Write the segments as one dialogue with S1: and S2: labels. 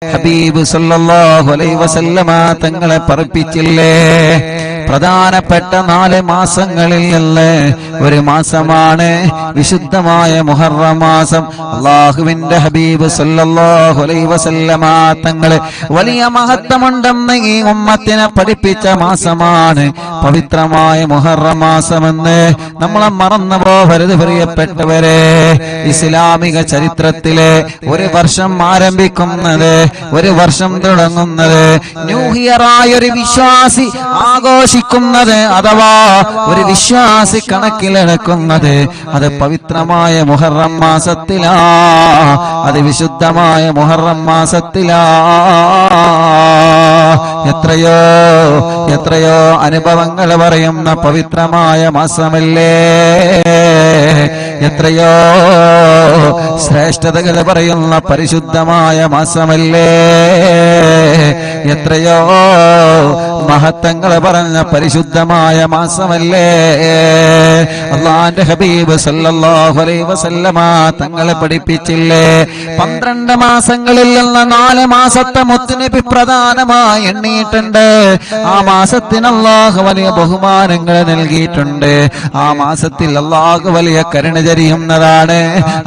S1: ഹബീബ് സല്ലല്ലാഹു അലൈഹി വസല്ലമ തങ്ങളെ പറപ്പിച്ചില്ലേ? പ്രധാനപ്പെട്ട 4 മാസങ്ങളിൽ നിന്ന് ഒരു മാസമാണ് വിശുദ്ധമായ മുഹറം മാസം. അല്ലാഹുവിന്റെ ഹബീബ് സല്ലല്ലാഹു അലൈഹി വസല്ലമ തങ്ങളെ വലിയ മഹത്വമുണ്ടെന്ന് ഈ ഉമ്മത്തിനെ പഠിപ്പിച്ച മാസമാണ് പവിത്രമായ മുഹറം മാസമെന്ന് നമ്മളെ മറന്നു പോകരുത് പ്രിയപ്പെട്ടവരെ. ഇസ്ലാമിക ചരിത്രത്തിലെ ഒരു വർഷം ആരംഭിക്കുന്നത്, ഒരു വർഷം തുടങ്ങുന്നത്, ന്യൂ ഇയറായ ഒരു വിശ്വാസി ആഘോഷിക്കുന്നത് അഥവാ ഒരു വിശ്വാസി കണക്കിലെടുക്കുന്നത് അത് പവിത്രമായ മുഹറം മാസത്തിലാ, അത് വിശുദ്ധമായ മുഹറം മാസത്തിലാ. എത്രയോ എത്രയോ അനുഭവങ്ങൾ പറയുന്ന പവിത്രമായ മാസമല്ലേ, എത്രയോ ശ്രേഷ്ഠതകൾ പറയുന്ന പരിശുദ്ധമായ മാസമല്ലേ, എത്രയോ മഹത്വങ്ങൾ പറഞ്ഞ പരിശുദ്ധമായ മാസമല്ലേ. അല്ലാഹുവിന്റെ ഹബീബ് സല്ലല്ലാഹു അലൈഹി വസല്ലമ തങ്ങളെ പഠിപ്പിച്ചില്ലേ? 12 മാസങ്ങളിൽ നിന്ന് 4 മാസത്തെ മുത്തുനബി പ്രധാനമായി എണ്ണിയിട്ടുണ്ട്. ആ മാസത്തിന് അല്ലാഹു വലിയ ബഹുമാനങ്ങൾ നൽകിയിട്ടുണ്ട്. ആ മാസത്തിൽ അല്ലാഹു വലിയ കരുണ ചൊരിയുന്നതാണ്.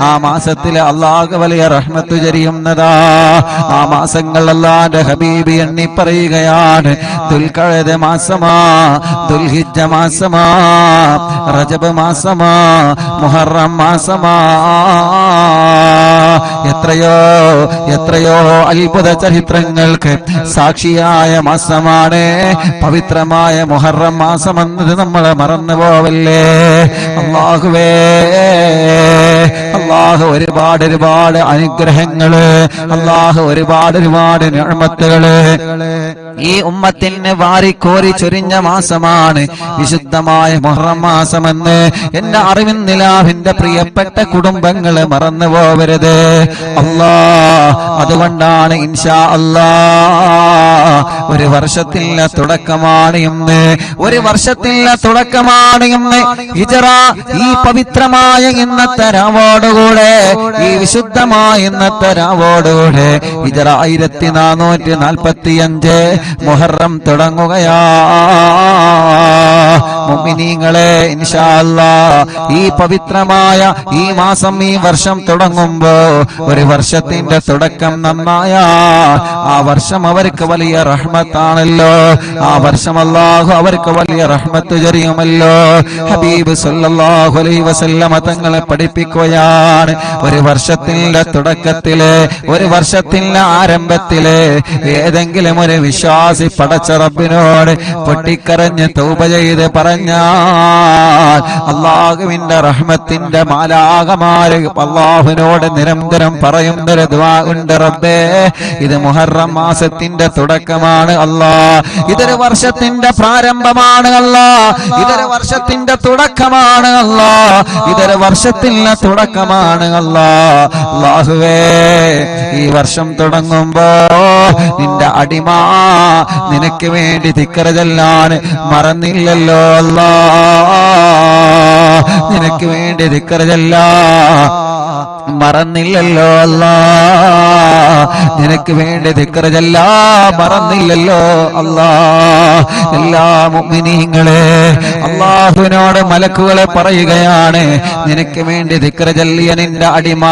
S1: ആ മാസത്തിൽ അല്ലാഹു വലിയ റഹ്മത്ത് ചൊരിയുന്നതാ. ആ മാസങ്ങൾ അല്ലാഹുവിന്റെ ഹബീബ് എണ്ണി പറയുകയാണ്. ദുൽഖഅദ മാസമാ, ദുൽഹിജ്ജ മാസമാ, റജബ് മാസമാ, മുഹറം മാസമാ. എത്രയോ എത്രയോ അത്ഭുത ചരിത്രങ്ങൾക്ക് സാക്ഷിയായ മാസമാണ് പവിത്രമായ മുഹറം മാസം എന്നത് നമ്മൾ മറന്നു പോവല്ലേ. അല്ലാഹുവേ, അല്ലാഹു ഒരുപാട് ഒരുപാട് അനുഗ്രഹങ്ങള്, അല്ലാഹു ഒരുപാട് ഒരുപാട് നിഅമത്തുകള് ഈ ഉമ്മത്തിന് വാരിക്കോരി ചൊരിഞ്ഞ മാസമാണ് വിശുദ്ധമായ മുഹറം മാസമെന്ന് എന്റെ അറിവിൻ നിലാവിന്റെ പ്രിയപ്പെട്ട കുടുംബങ്ങള് മറന്നു പോവരുത്. അതുകൊണ്ടാണ് ഇൻഷാ അല്ലാഹ് ഒരു വർഷത്തിന്റെ തുടക്കമാണ് ഇന്ന്, ഒരു വർഷത്തിന്റെ തുടക്കമാണ് ഇന്ന്. ഹിജ്റ ഈ പവിത്രമായ ഇന്നത്തെ രാവോടുകൂടെ, ഈ വിശുദ്ധമായ ഇന്നത്തെ രാവോടുകൂടെ ഹിജ്റ 1445 മുഹറം തുടങ്ങുകയാ. മുഅ്മിനീങ്ങളെ, ഇൻഷാ അല്ലാഹ് ഈ പവിത്രമായ ഈ മാസം, ഈ വർഷം തുടങ്ങുമ്പോ ഒരു വർഷത്തിന്റെ തുടക്കം നന്നായ ആ വർഷം അവർക്ക് വലിയ റഹ്മത്താണല്ലോ. ആ വർഷം അല്ലാഹു അവർക്ക് വലിയ റഹ്മത്ത് ചൊരിയുമല്ലോ. ഹബീബ് സല്ലല്ലാഹു അലൈഹി വസല്ലമ തങ്ങളെ പഠിപ്പിക്കുകയാണ്. ഒരു വർഷത്തിന്റെ തുടക്കത്തില്, ഒരു വർഷത്തിന്റെ ആരംഭത്തില് ഏതെങ്കിലും ഒരു വിശ്വാസി പടച്ച റബ്ബിനോട് പൊട്ടിക്കരഞ്ഞ് തൗബ ചെയ്ത് പറഞ്ഞാൽ അല്ലാഹുവിന്റെ റഹ്മത്തിന്റെ മാലാഖമാര് അല്ലാഹുവിനോട് നിരന്തരം പറയുന്നൊരു ദുആ ഉണ്ട്. റബ്ബേ, ഇത് മുഹറം മാസത്തിന്റെ തുടക്കമാണ് അല്ലാ, ഇതൊരു വർഷത്തിന്റെ പ്രാരംഭമാണ് അല്ലാ, ഇതൊരു വർഷത്തിന്റെ തുടക്കമാണ് അല്ലാ, ഇതൊരു വർഷത്തിന്റെ തുടക്കമാണ് അല്ലാ. അല്ലാഹുവേ, ഈ വർഷം തുടങ്ങുമ്പോ നിന്റെ അടിമ നിനക്ക് വേണ്ടി ദിക്ർ ചൊല്ലാൻ മറന്നില്ലല്ലോ അല്ലാ, നിനക്ക് വേണ്ടി ദിക്ർ ചൊല്ലാൻ മറന്നില്ലല്ലോ അല്ലാ, നിനക്ക് വേണ്ടി ദിക്ർ ചൊല്ലാൻ മറന്നില്ലല്ലോ അല്ലാ. എല്ലാ മുഅ്മിനീങ്ങളെ, അല്ലാഹുവിനോട് മലക്കുകളെ പറയുകയാണ്, നിനക്ക് വേണ്ടി ദിക്ർ ചൊല്ലിയ നിന്റെ അടിമ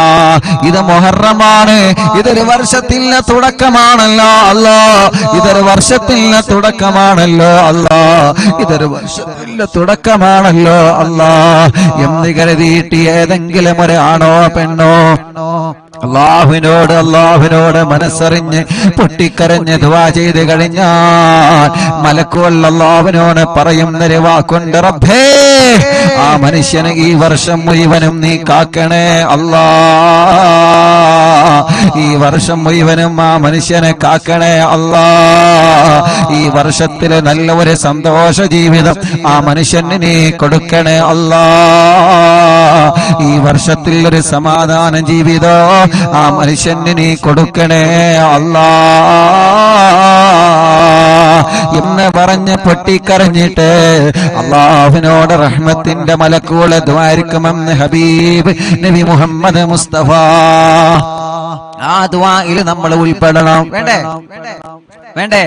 S1: ഇത് മുഹറമാണ്, ഇതൊരു വർഷത്തിന്റെ തുടക്കമാണല്ലോ അല്ലാ, ഇതൊരു വർഷത്തിന്റെ തുടക്കമാണല്ലോ അല്ലാ, ഇതൊരു വർഷത്തിന്റെ തുടക്കമാണല്ലോ അല്ലാ എന്ന് കരുതിയിട്ട് ഏതെങ്കിലും ഒരാണോ പെണ്ണോ അല്ലാഹുവിനോട് മനസ്സറിഞ്ഞ് പൊട്ടിക്കരഞ്ഞ് ദുആ ചെയ്ത് കഴിഞ്ഞാൽ മലക്കുകൾ അല്ലാഹുവിനോട് പറയുന്നൊരു വാക്കുണ്ട്, റബ്ബേ, ആ മനുഷ്യനെ ഈ വർഷം മുഴുവനും നീ കാക്കണേ അല്ലാ, ഈ വർഷം മുഴുവനും ആ മനുഷ്യനെ കാക്കണേ അല്ലാ, ഈ വർഷത്തില് നല്ല ഒരു സന്തോഷ ജീവിതം ആ മനുഷ്യന് നീ കൊടുക്കണേ അല്ലാ, ഈ വർഷത്തിൽ ഒരു സമാധാന ജീവിതം ആ മനുഷ്യന് നീ കൊടുക്കണേ അല്ലാ എന്ന് പറഞ്ഞ് പൊട്ടിക്കരഞ്ഞിട്ട് അല്ലാഹുവിനോട് റഹ്മത്തിന്റെ മലക്കുകളെ ദ്വാരിക്കുമെന്ന് ഹബീബ് നബി മുഹമ്മദ് മുസ്തഫ ആ ദുആയിൽ നമ്മൾ ഉൾപ്പെടണം. വേണ്ടേ?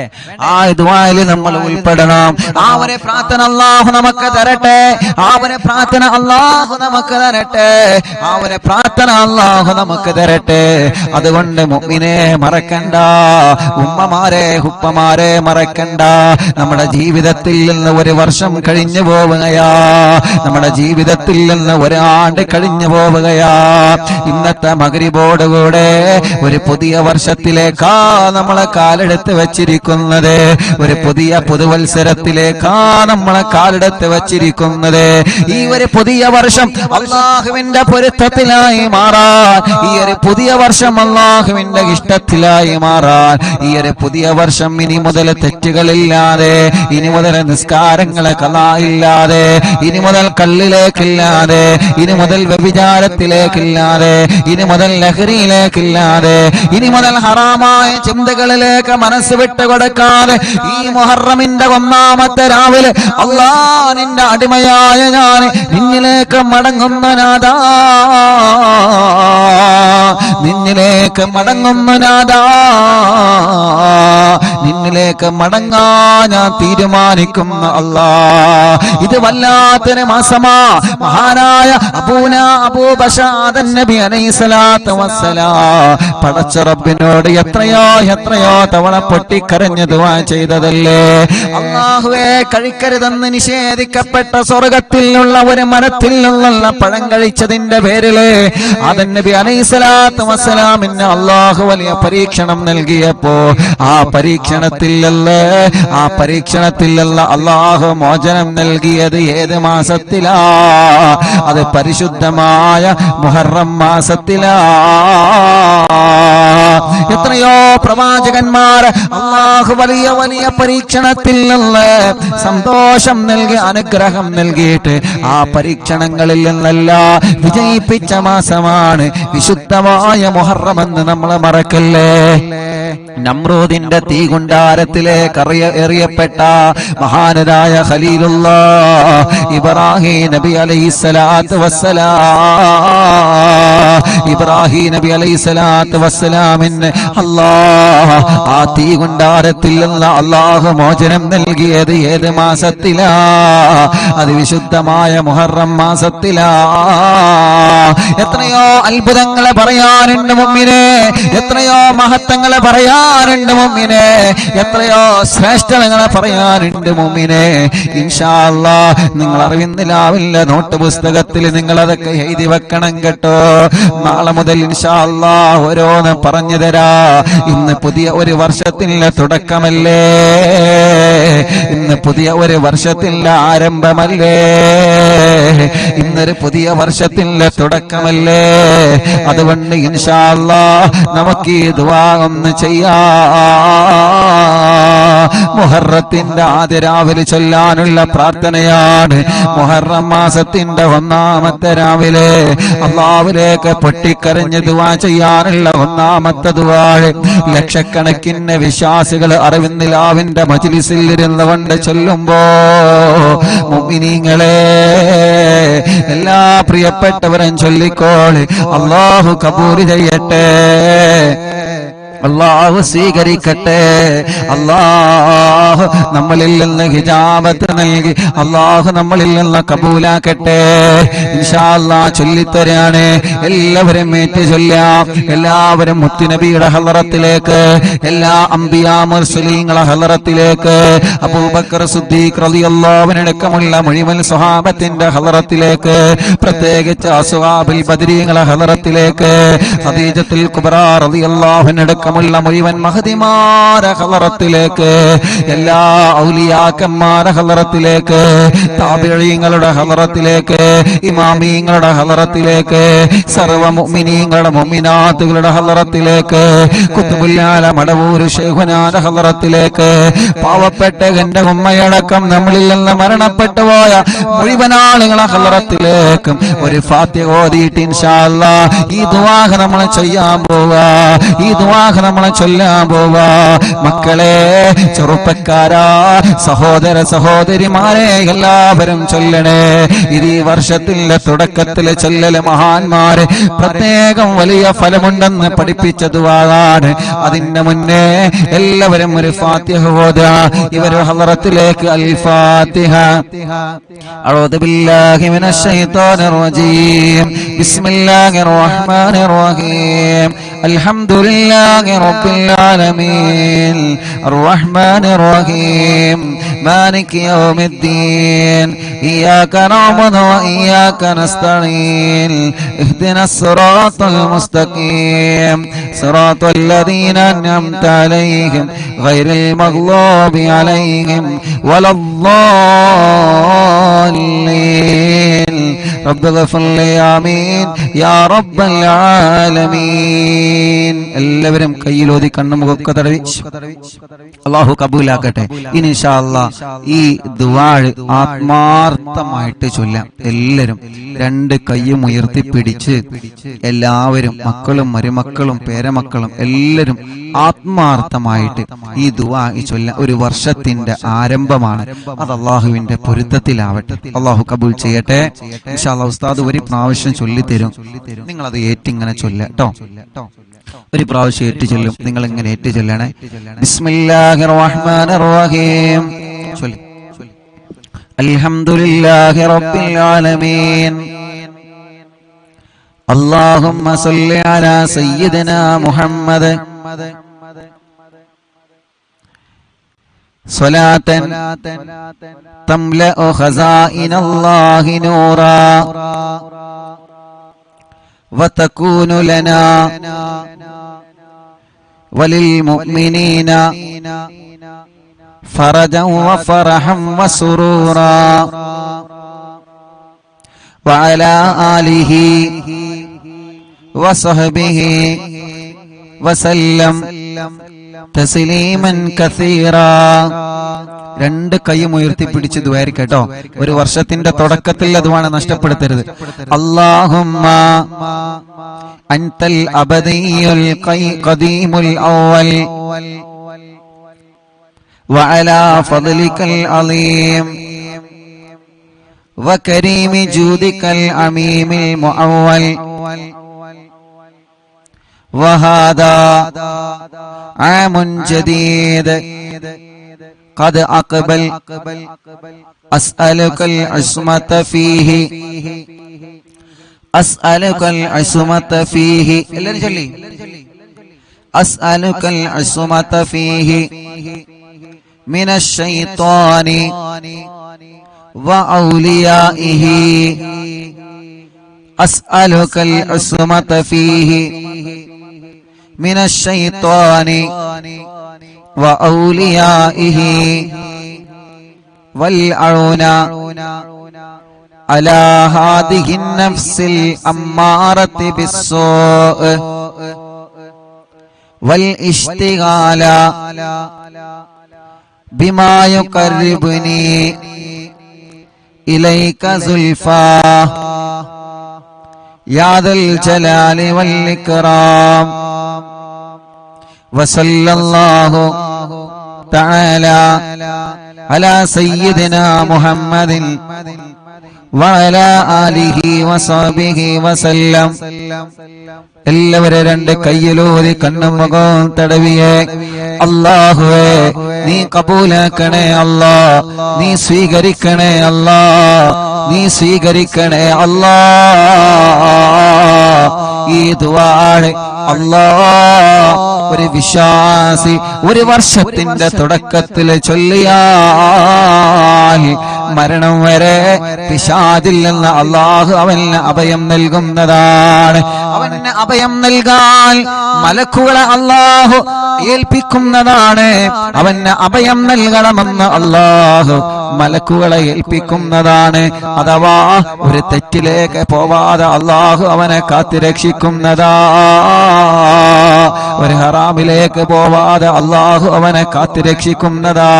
S1: ആ ദുആയിൽ നമ്മൾ ഉൾപ്പെടണം. ആ ഒരു പ്രാർത്ഥന അല്ലാഹു നമുക്ക് തരട്ടെ. ആ ഒരു പ്രാർത്ഥന അല്ലാഹു നമുക്ക് തരട്ടെ. ആ ഒരു പ്രാർത്ഥന അല്ലാഹു നമുക്ക് തരട്ടെ. അതുകൊണ്ട് മുഅ്മിനെ മറക്കണ്ട, ഉമ്മമാരെ ഉപ്പമാരെ മറക്കണ്ട. നമ്മുടെ ജീവിതത്തിൽ നിന്ന് ഒരു വർഷം കഴിഞ്ഞു പോവുകയാ. നമ്മുടെ ജീവിതത്തിൽ നിന്ന് ഒരാണ്ട് കഴിഞ്ഞു പോവുകയാ. ഇന്നത്തെ മഗ്രിബോടുകൂടെ ഒരു പുതിയ വർഷത്തിലേക്കാ നമ്മളെ കാലെടുത്ത് വെച്ചിരിക്കുന്നത്. ഒരു പുതിയ പുതുവത്സരത്തിലേക്കാ നമ്മളെ കാലെടുത്ത് വെച്ചിരിക്കുന്നത്. ഈ ഒരു പുതിയ വർഷം അല്ലാഹുവിന്റെ പൊരുത്തത്തിലായി മാറാൻ, ഈ ഒരു പുതിയ വർഷം അല്ലാഹുവിന്റെ ഇഷ്ടത്തിലായി മാറാൻ, ഈ ഒരു പുതിയ വർഷം ഇനി മുതൽ തെറ്റുകളില്ലാതെ, ഇനി മുതൽ നിസ്കാരങ്ങളെ കളയില്ലാതെ, ഇനി മുതൽ കള്ളിലേക്കില്ലാതെ, ഇനി മുതൽ വ്യഭിചാരത്തിലേക്കില്ലാതെ, ഇനി മുതൽ ലഹരിയിലേക്കില്ലാതെ, ഇനി മുതൽ ഹറാമായ ചിന്തകളിലേക്ക് മനസ്സ് വിട്ടുകൊടുക്കാതെ ഈ മുഹറമിന്റെ ഒന്നാമത്തെ രാവിലെ അല്ലാ നിന്റെ അടിമയായ ഞാൻ നിന്നിലേക്ക് മടങ്ങുന്ന നാഥാ, നിന്നിലേക്ക് മടങ്ങുന്ന നാഥാ, നിന്നിലേക്ക് മടങ്ങാൻ ഞാൻ തീരുമാനിക്കുന്ന അല്ലാ. ഇത് വല്ലാത്തൊരു മാസമാ. മഹാനായ അബൂ ബശാദൻ നബി അലൈഹിസ്സലാത്തു വസ്സലാം പടച്ച റബ്ബിനോട് എത്രയോ തവണ പൊട്ടിക്കരഞ്ഞു ദുആ ചെയ്തതല്ലേ. അല്ലാഹുവേ, കഴിക്കരുതെന്ന് നിഷേധിക്കപ്പെട്ട സ്വർഗ്ഗത്തിലുള്ള ഒരു മരത്തിൽ നിന്നുള്ള പഴം കഴിച്ചതിന്റെ പേരില് ആദം നബി അലൈഹിസ്സലാത്തു വസ്സലാമിന് അല്ലാഹു വലിയ പരീക്ഷണം നൽകിയപ്പോ ആ പരീക്ഷണത്തിലുള്ള അല്ലാഹു മോചനം നൽകിയത് ഏത് മാസത്തിലാ? അത് പരിശുദ്ധമായ മുഹറം മാസത്തിലാ. എത്രയോ പ്രവാചകന്മാർ അല്ലാഹു വലിയ പരീക്ഷണത്തിൽ നിന്ന് സന്തോഷം നൽകി അനുഗ്രഹം നൽകിയിട്ട് ആ പരീക്ഷണങ്ങളിൽ നിന്നെല്ലാം വിജയിപ്പിച്ച മാസമാണ് വിശുദ്ധമായ മുഹറം എന്ന് നമ്മൾ മറക്കല്ലേ. നമ്രൂദിന്റെ തീകുണ്ടാരത്തിലേക്ക് എറിയപ്പെട്ട മഹാനരായ ഖലീലുള്ളാഹ് ഇബ്രാഹിം നബി അലൈഹിസ്സലാത്തു വസ്സലാമിന് അല്ലാഹ് ആ തീകുണ്ടാരത്തിൽ നിന്ന് അല്ലാഹു മോചനം നൽകിയത് ഏത് മാസത്തിലാ? അത് വിശുദ്ധമായ മുഹറം മാസത്തിലാ. എത്രയോ അത്ഭുതങ്ങളെ പറയാനുണ്ട് മുഅ്മിനേ, എത്രയോ മഹത്വങ്ങളെ പറയാനുണ്ട് മുഅ്മിനേ, എത്രയോ ശ്രേഷ്ഠതകളെ പറയാനുണ്ട് മുഅ്മിനേ. ഇൻഷാ അല്ലാഹ് നിങ്ങൾ അറിവിന്നിലാവില്ല നോട്ട് പുസ്തകത്തിൽ നിങ്ങൾ അതൊക്കെ എഴുതി വെക്കണം കേട്ടോ. നാളെ മുതൽ ഇൻഷാ അല്ലാഹ് ഓരോന്ന് പറഞ്ഞു തരാ. ഇന്ന് പുതിയ ഒരു വർഷത്തിന്റെ തുടക്കമല്ലേ, ഇന്ന് പുതിയ ഒരു വർഷത്തിന്റെ ആരംഭമല്ലേ, ഇന്നൊരു പുതിയ വർഷത്തിന്റെ തുടക്കമല്ലേ. അതുകൊണ്ട് ഇൻഷാ അല്ലാഹ് നമുക്ക് ഈ ദുആ ഒന്ന് ചെയ്യാം. മുഹറത്തിന്റെ ആദ്യ രാവിലെ ചൊല്ലാനുള്ള പ്രാർത്ഥനയാണ്. മുഹറം മാസത്തിന്റെ ഒന്നാമത്തെ രാവിലെ അല്ലാഹുവിലേക്ക് പൊട്ടിക്കരഞ്ഞ് ദുആ ചെയ്യാനുള്ള ഒന്നാമത്തെ ദുആ. ലക്ഷക്കണക്കിന് വിശ്വാസികൾ അറിവിന്നിലാവിന്റെ മജ്ലിസിൽ ഇരുന്നുകൊണ്ട് ചൊല്ലുമ്പോ മുഅ്മിനീങ്ങളെ എല്ലാ പ്രിയപ്പെട്ടവരും ചൊല്ലിക്കോളി. അല്ലാഹു കബൂൽ ചെയ്യട്ടെ, അല്ലാഹു സ്വീകരിക്കട്ടെ, അല്ലാഹു നമ്മളിൽ നിന്ന് ഹിജാബത്ത് നൽകി അല്ലാഹു നമ്മളിൽ നിന്ന് കബൂലാക്കട്ടെ. ഇൻഷാ അല്ലാഹ് ചൊല്ലിത്തരാണ്. എല്ലാവരും ഏറ്റു ചൊല്ലാം. എല്ലാവരും മുത്തുനബിയുടെ ഹളറത്തിലേക്ക്, എല്ലാ അംബിയാ മുർസലീങ്ങളുടെ ഹളറത്തിലേക്ക്, അബൂബക്കർ സിദ്ദീഖ് റളിയല്ലാഹു അൻഹു അടക്കമുള്ള മുഴുവൻ സ്വഹാബത്തിന്റെ ഹളറത്തിലേക്ക്, പ്രത്യേകിച്ച് അസ്ഹാബുൽ ബദരീങ്ങളുടെ ഹളറത്തിലേക്ക്, ഖദീജത്തുൽ കുബ്രാ റളിയല്ലാഹു അൻഹ മുള്ള മുഴുവൻ മഹദിമാരെ ഹളറത്തിലേക്ക്, എല്ലാ ഔലിയാക്കന്മാരെ ഹളറത്തിലേക്ക്, താബിഈങ്ങളുടെ ഹളറത്തിലേക്ക്, ഇമാമീങ്ങളുടെ ഹളറത്തിലേക്ക്, സർവ്വ മുഅ്മിനീങ്ങളുടെ മുഅ്മിനാത്തുകളുടെ ഹളറത്തിലേക്ക്, ഖുത്ബുൽ ആലം മടവൂർ ശൈഖുനാന്റെ ഹളറത്തിലേക്ക്, പാവപ്പെട്ട എന്റെ ഉമ്മയടക്കം നമ്മളിൽ നിന്ന് മരണപ്പെട്ടു പോയ മുഴുവൻ ആളുകളെ ഹളറത്തിലേക്കും ഒരു ഫാത്തിഹ ഓതിയിട്ട് ഇൻഷാ അല്ലാഹ് ഈ ദുആ നമ്മൾ ചെയ്യാൻ പോവാ. ഈ ദുആ നമ്മളെ ചൊല്ലാൻ പോവാ. മക്കളെ, ചെറുപ്പക്കാരാ, സഹോദര സഹോദരിമാരെ എല്ലാവരും ചൊല്ലണേ. ഇത് ഈ വർഷത്തിന്റെ തുടക്കത്തിലെ ചൊല്ലല് മഹാന്മാര് പ്രത്യേകം വലിയ ഫലമുണ്ടെന്ന് പഠിപ്പിച്ച ദുആആണ്. അതിന്റെ മുന്നേ എല്ലാവരും ഒരു ഫാത്തിഹ ഓതുക. ഇവരുടെ ഹളറത്തിലേക്ക് അൽ ഫാത്തിഹ. അഊദു ബില്ലാഹി മിനശ് ശൈത്വാനിർ റജീം. ബിസ്മില്ലാഹിർ റഹ്മാനിർ റഹീം. അൽഹംദുലില്ലാഹി റബ്ബിൽ ആലമീൻ അർറഹ്മാനിർ റഹീം മാലികി യൗമിദ്ദീൻ ഇയ്യാക നഅ്ബുദു വ ഇയ്യാക നസ്തഈൻ ഇഹ്ദിനസ് സിറാത്തൽ മുസ്തഖീം സിറാത്തൽ ലദീന അൻഅംത അലൈഹിം ഗൈറിൽ മഗ്ളൂബി അലൈഹിം വലദ്ദാലിൻ റബ്ബിഗ്ഫിർ ലി ആമീൻ യാ റബ്ബൽ ആലമീൻ. എല്ലാവരും കയ്യിലോതി കണ്ണുമുഖൊക്കെ തടവി അല്ലാഹു കബൂലാക്കട്ടെ. ഇൻഷാ അല്ലാഹ് ഈ ദുആ ആത്മാർത്ഥമായിട്ട് ചൊല്ലാം. എല്ലാവരും രണ്ട് കൈയും ഉയർത്തിപ്പിടിച്ച് എല്ലാവരും, മക്കളും മരുമക്കളും പേരമക്കളും എല്ലാവരും ആത്മാർത്ഥമായിട്ട് ഈ ദുആ ചൊല്ലാം. ഒരു വർഷത്തിന്റെ ആരംഭമാണ്. അത് അള്ളാഹുവിന്റെ പൊരുത്തത്തിലാവട്ടെ. അള്ളാഹു കബൂൽ ചെയ്യട്ടെ. ഇൻഷാ അല്ലാഹ് ഉസ്താദ് ഒരു പ്രാവശ്യം ചൊല്ലിത്തരും. നിങ്ങൾ അത് ഏറ്റിങ്ങനെ ചൊല്ലട്ടോ. ഒരു പ്രാവശ്യം ഏറ്റു ചൊല്ലും. നിങ്ങൾ ഇങ്ങനെ ഏറ്റു ചൊല്ലണേ. ബിസ്മില്ലാഹിർ റഹ്മാനിർ റഹീം. ചൊല്ലി. അൽഹംദുലില്ലാഹി റബ്ബിൽ ആലമീൻ അല്ലാഹുമ്മ സല്ലി അലാ സയ്യിദിനാ മുഹമ്മദ് സ്വലാത്തൻ തംലഉ ഖസാഇനല്ലാഹി നൂറാ വതകൂനു ലനാ വലിൽ മുഅ്മിനീന فرجا وفرحا وسرورا وعلى آله وصحبه وسلم تسليما كثيرا. രണ്ട് കൈയും ഉയർത്തിപ്പിടിച്ച് ദുആരി കേട്ടോ. ഒരു വർഷത്തിന്റെ തുടക്കത്തിൽ അതുമാണ്, നഷ്ടപ്പെടുത്തരുത്. അല്ലാഹുമ്മ അൻതൽ അബദിയുൽ ഖദീമുൽ അവ്വൽ وعلى فضلك العظيم وكريم جودك العميم المؤول وهذا عام جديد قد أقبل أسألك العصمة فيه أسألك العصمة فيه أسألك العصمة فيه من الشيطان وأوليائه أسألك العصمة فيه من الشيطان وأوليائه والعون على هذه النفس الأمارة بالسوء والاشتغال بما يقربني إليك زلفى يا ذا الجلال والإكرام. وصلى الله تعالى على سيدنا محمد وعلى آله وصحبه وسلم. എല്ലാവരും രണ്ട് കയ്യിലൂതി കണ്ണും മുഖവും തടവിയേ. അല്ലാഹുവേ, നീ കബൂലാക്കണേ അല്ലാ, നീ സ്വീകരിക്കണേ അല്ലാ, നീ സ്വീകരിക്കണേ അല്ലാ. ഈ ദുആ അല്ലാ ഒരു വിശ്വാസി ഒരു വർഷത്തിന്റെ തുടക്കത്തിൽ ചൊല്ലിയാൽ മരണം വരെ പിശാചിൽ നിന്ന് അല്ലാഹു അവന് അഭയം നൽകുന്നതാണ്. അവന് അഭയം നൽകാൻ മലക്കുകളെ അല്ലാഹു ഏൽപ്പിക്കുന്നതാണ്. അവന് അഭയം നൽകണമെന്ന് അല്ലാഹു മലക്കുകളെ ഏൽപ്പിക്കുന്നതാണ്. അഥവാ ഒരു തെറ്റിലേക്ക് പോവാതെ അല്ലാഹു അവനെ കാത്തുരക്ഷിക്കുന്നതാ. ഒരു ഹറാമിലേക്ക് പോവാതെ അല്ലാഹു അവനെ കാത്തുരക്ഷിക്കുന്നതാ.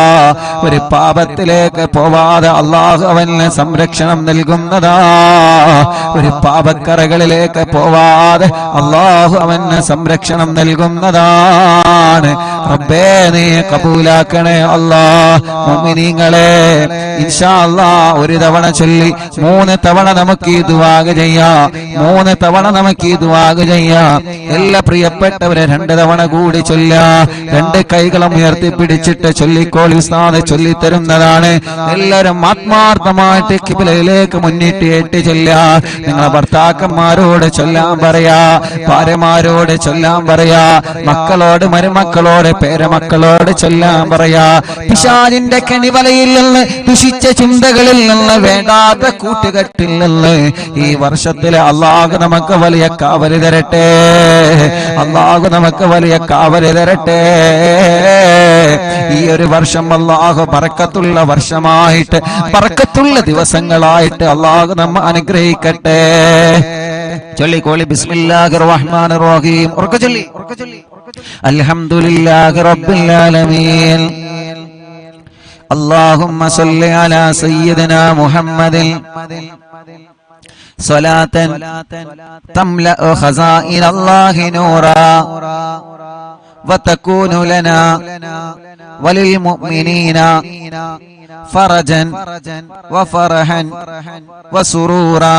S1: ഒരു പാപത്തിലേക്ക് പോവാതെ അള്ളാഹു അവന് സംരക്ഷണം നൽകുന്നതാ. ഒരു പാപക്കറകളിലേക്ക് പോവാതെ അള്ളാഹു അവന് സംരക്ഷണം നൽകുന്നതാണ്. റബ്ബേ നീ കബൂലാക്കണേ അല്ലാഹ്. മുഅ്മിനീങ്ങളെ ഇൻഷാ അല്ലാഹ് ഒരു തവണ ചൊല്ലി 3 തവണ നമുക്ക് ഈ ദുആ ചെയ്യാം. 3 തവണ നമുക്ക് ഈ ദുആ ചെയ്യാം. എല്ലാ പ്രിയപ്പെട്ടവരെ 2 തവണ കൂടി ചൊല്ലാം. 2 കൈകളും ഉയർത്തിപ്പിടിച്ചിട്ട് ചൊല്ലിക്കോളി. ഉസ്താദ് ചൊല്ലിത്തരുന്നതാണ്. എല്ലാവരും ആത്മാർത്ഥമായിട്ട് ഖിബ്ലയിലേക്ക് മുന്നിട്ട് ചൊല്ലാ. നിങ്ങളെ ഭർത്താക്കന്മാരോട് ചൊല്ലാൻ പറയാ, ഭാര്യമാരോട് ചൊല്ലാൻ പറയാ, മക്കളോട് മരുമക്കളോട് പേരമക്കളോട് ചൊല്ലാൻ പറയാ. പിശാചിന്റെ കെണിവലയിൽ നിന്ന്, ദുഷിച്ച ചിന്തകളിൽ നിന്ന്, വേണ്ടാത്ത കൂട്ടുകെട്ടിൽ നിന്ന് ഈ വർഷത്തിലെ അള്ളാഹു നമുക്ക് വലിയ കാവല് തരട്ടെ. അള്ളാഹു നമുക്ക് വലിയ കാവല് തരട്ടെ. ഈ ഒരു വർഷം അള്ളാഹു ബറക്കത്തുള്ള വർഷമായിട്ട്, ബറക്കത്തുള്ള ദിവസങ്ങളായിട്ട് അള്ളാഹു നമ്മെ അനുഗ്രഹിക്കട്ടെ. ചൊല്ലിക്കോളി. ബിസ്മില്ലാഹിർ റഹ്മാനിർ റഹീം. ഉറക്കെ ചൊല്ലി. അൽഹംദുലില്ലാഹി റബ്ബിൽ ആലമീൻ. അല്ലാഹുമ്മ സ്വല്ലി അലാ സയ്യിദിനാ മുഹമ്മദിൻ സ്വലാത്തൻ തംലഉ ഖസാഇനല്ലാഹി നൂറാ വതകൂനു ലനാ വലിൽ മുഅ്മിനീന ഫറജൻ വഫറഹൻ വസുറൂറാ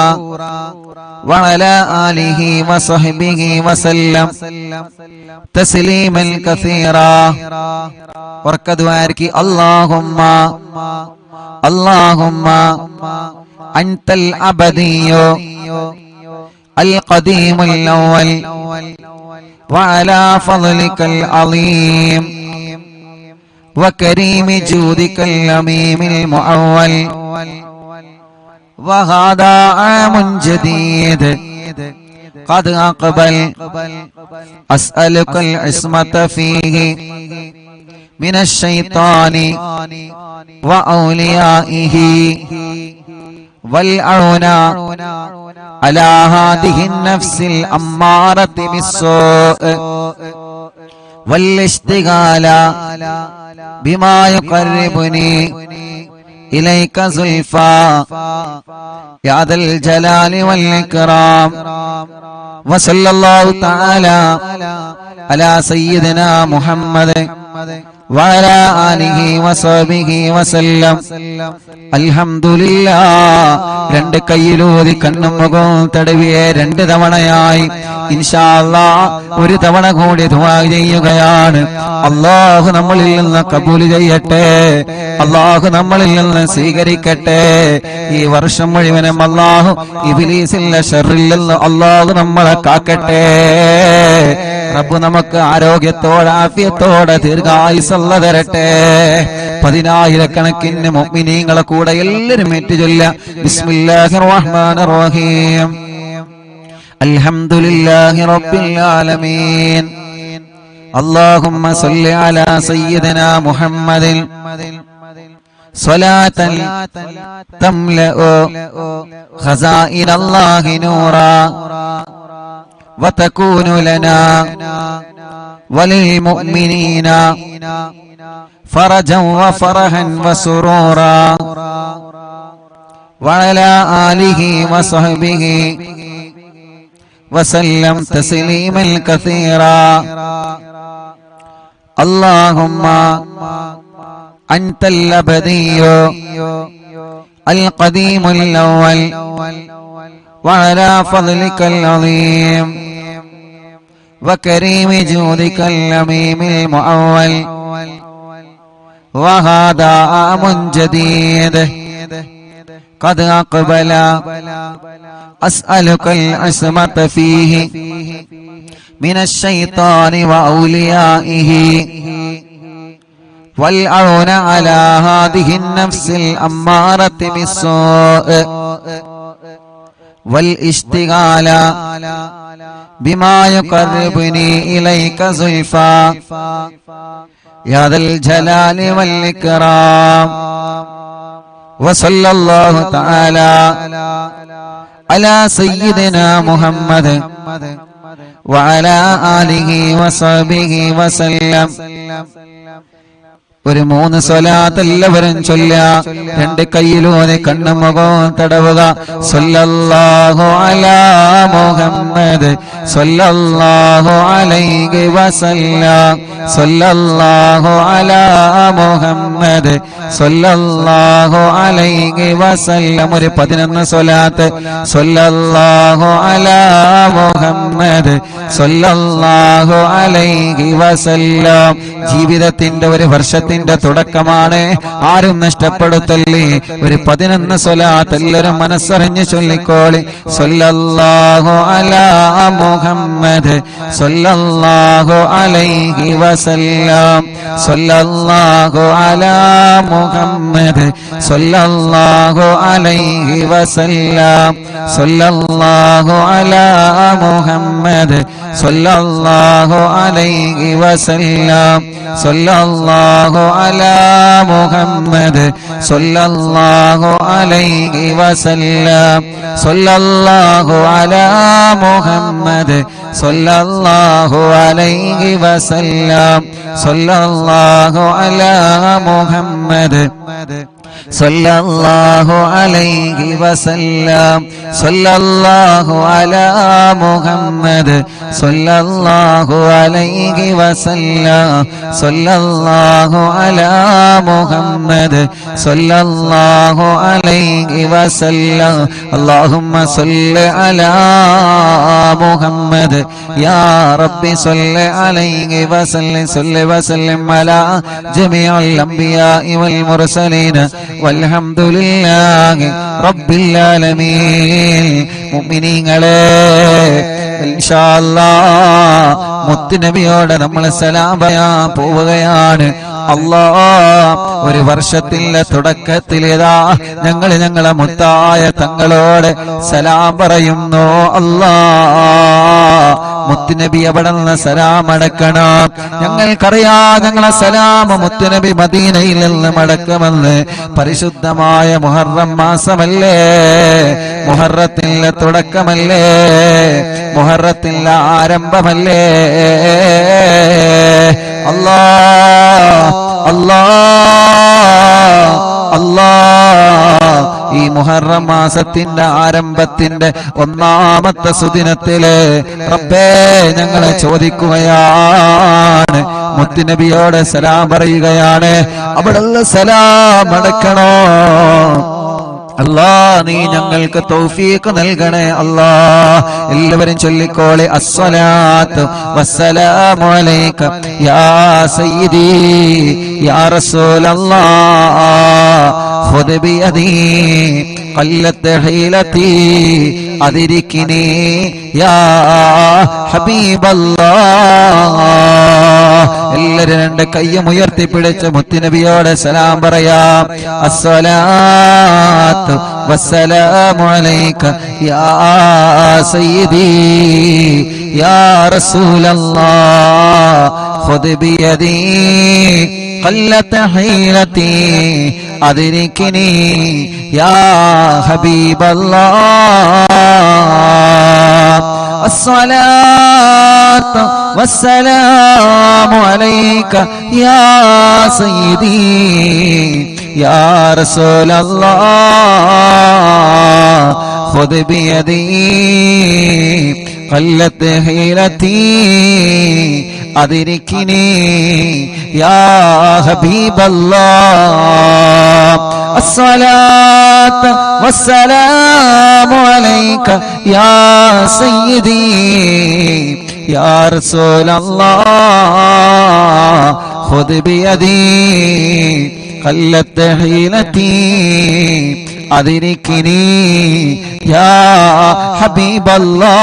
S1: വഅലാ ആലിഹി വസഹ്ബിഹി വസല്ലം തസ്ലീമൻ കസീറാ. വർക്കദ്വാരികി. അല്ലാഹുമ്മ അല്ലാഹുമ്മ അൻതൽ അബദിയ്യു അൽ ഖദീമുൽ അവ്വൽ വഅലാ ഫളലികൽ അളീം وكريم جودك اللميم المؤول وهذا عام جديد قد أقبل أسألك العصمة فيه من الشيطان وأوليائه والعون على هذه النفس الأمارة بالسوء والاشتغال بما يقربني إليك زلفى يا ذا الجلال والإكرام. وصلى الله تعالى على سيدنا محمد وعلى آله وصحبه وسلم. അൽഹംദുലില്ലാഹ്. 2 കൈയിലൂതി കണ്ണും മുഖവും തടവിയ 2 തവണയായി ഇൻഷാ അല്ലാഹ് 1 തവണ കൂടി ദുആ ചെയ്യുകയാണ്. അല്ലാഹു നമ്മളിൽ നിന്ന് കബൂൽ ചെയ്യട്ടെ. അല്ലാഹു നമ്മളിൽ നിന്ന് സ്വീകരിക്കട്ടെ. ഈ വർഷം മുഴുവനും അല്ലാഹു ഇബ്ലീസിന്റെ ശർറിൽ നിന്ന് അല്ലാഹു നമ്മളെ കാക്കട്ടെ. റബ്ബ് നമുക്ക് ആരോഗ്യത്തോടെ ആഫിയത്തോടെ ദീർഘായുസ്സുള്ള തരട്ടെ. 10,000 മുഅ്മിനീങ്ങളെ കൂടെ എല്ലാവരും ഏറ്റുചൊല്ലാം. ബിസ്മില്ലാഹിർ റഹ്മാനിർ റഹീം. അൽഹംദുലില്ലാഹി റബ്ബിൽ ആലമീൻ. അല്ലാഹുമ്മ സ്വല്ലി അലാ സയ്യിദിനാ മുഹമ്മദിൻ സ്വലാത്തൻ തംലഉ ഖസാഇനല്ലാഹി നൂറാ വതകൂനു ലനാ വലിൽ മുഅ്മിനീന ഫറജൻ വഫറഹൻ വസുറൂറാ വഅലാ ആലിഹി വസഹ്ബിഹി വസല്ലം തസ്ലീമൻ കസീറാ. അല്ലാഹുമ്മ അൻതൽ അബദിയ്യു അൽ ഖദീമുൽ അവ്വൽ വഅലാ ഫളലികൽ അളീം وكريم جودك اللميم المؤول وهذا عام جديد قد أقبل أسألك العصمة فيه من الشيطان وأوليائه والعون على هذه النفس الأمارة بالسوء والاشتغال بما يقربني إليك زلفى يا ذا الجلال والإكرام. وصلى الله تعالى على سيدنا محمد وعلى آله وصحبه وسلم ഒരു 3 സ്വലാത്ത് എല്ലാവരും ചൊല്ലുക. 2 കൈയിലൂന്നി കണ്ണും മുഖവും തടവുക. സ്വല്ലല്ലാഹു അലാ മുഹമ്മദ് സ്വല്ലല്ലാഹു അലൈഹി വസല്ലം സ്വല്ലല്ലാഹു അലാ മുഹമ്മദ് സ്വല്ലല്ലാഹു അലൈഹി വസല്ലം. ഒരു 11 സ്വലാത്ത്. സ്വല്ലല്ലാഹു അലാ മുഹമ്മദ് സ്വല്ലല്ലാഹു അലൈഹി വസല്ലം. ജീവിതത്തിന്റെ ഒരു വർഷത്തിന്റെ തുടക്കമാണ്. ആരും നഷ്ടപ്പെടുത്തല്ലേ. ഒരു 11 സ്വലാത്ത് എല്ലാവരും മനസ്സറിഞ്ഞ് ചൊല്ലിക്കോളി. സ്വല്ലല്ലാഹു അലാ മുഹമ്മദ് സ്വല്ലല്ലാഹു അലൈഹി വസല്ലം സ്വല്ലല്ലാഹു അലാ മുഹമ്മദ് സ്വല്ലല്ലാഹു അലൈഹി വസല്ലം സ്വല്ലല്ലാഹു അലാ മുഹമ്മദ് സ്വല്ലല്ലാഹു അലൈഹി വസല്ലം സ്വല്ലല്ലാഹു അലാ മുഹമ്മദ് സ്വല്ലല്ലാഹു അലൈഹി വസല്ലം സ്വല്ലല്ലാഹു അലാ മുഹമ്മദ് സ്വല്ലല്ലാഹു അലൈഹി വസല്ലം സ്വല്ലല്ലാഹു അലാ മുഹമ്മദ് സ്വല്ലല്ലാഹു അലൈഹി വസല്ലം സ്വല്ലല്ലാഹു അലാ മുഹമ്മദ് സ്വല്ലല്ലാഹു അലൈഹി വസല്ലം സ്വല്ലല്ലാഹു അലാ മുഹമ്മദ് സ്വല്ലല്ലാഹു അലൈഹി വസല്ലം. അല്ലാഹുമ്മ സ്വല്ലി അലാ മുഹമ്മദ് യാ റബ്ബി സ്വല്ലി അലൈഹി വസല്ലം സ്വല്ലി വസല്ലം അലാ ജമീഇൽ അംബിയാഇ വൽ മുർസലീൻ വൽഹംദുലില്ലാഹി റബ്ബിൽ ആലമീൻ. മുഅ്മിനീങ്ങളെ, ഇൻഷാ അല്ലാഹ് മുത്തുനബിയോട് നമ്മൾ സലാം പറയാൻ പോവുകയാണ്. ഒരു വർഷത്തിന്റെ തുടക്കത്തിലേതാ ഞങ്ങളെ മുത്തായ തങ്ങളോട് സലാം പറയുന്നു. മുത്തുനബി അവിടെ നിന്ന് സലാം അടക്കണം. ഞങ്ങൾക്കറിയാം ഞങ്ങളെ സലാം മുത്തുനബി മദീനയിൽ നിന്ന് മടക്കുമെന്ന്. പരിശുദ്ധമായ മുഹറം മാസമല്ലേ, മുഹറത്തിന്റെ തുടക്കമല്ലേ, മുഹറത്തിന്റെ ആരംഭമല്ലേ. ഈ മുഹറം മാസത്തിന്റെ ആരംഭത്തിന്റെ 1-ാമത്തെ സുദിനത്തില് റബ്ബേ ഞങ്ങളെ ചോദിക്കുകയാണ്, മുത്തുനബിയോട് സലാം പറയുകയാണ്. അവിടെയുള്ള സലാം അടക്കണോ അല്ലാ, നീ ഞങ്ങൾക്ക് തൗഫീഖ് നൽകണേ അല്ലാ. എല്ലാവരും ചൊല്ലിക്കോളെ. അസ്സലാത്തു വസ്സലാമു അലൈക യാ സയ്യിദി യാ റസൂലല്ലാഹ് ഖുദ് ബിയദി ഖല്ലത്ത് ഹീലതി അദ്രികിനി യാ ഹബീബല്ലാഹ്. എല്ലാവരും 2 കൈയും ഉയർത്തിപ്പിടിച്ച് മുത്തുനബിയോട് സലാം പറയാം. അസ്സലാത്തു വസ്സലാമു അലൈക യാ സയ്യിദി യാ റസൂലല്ലാഹ് ഖുദ് ബിയദി ഖല്ലത്ത് ഹീലതി അദ്രികിനി യാ ഹബീബല്ലാഹ്. الصلاة والسلام عليك يا سيدي يا رسول الله خذ بيدي قلت حيلتي أدركني يا حبيب الله. الصلاة والسلام عليك يا سيدي يا رسول الله خذ بيدي قلت حيلتي أدركني يا حبيب الله.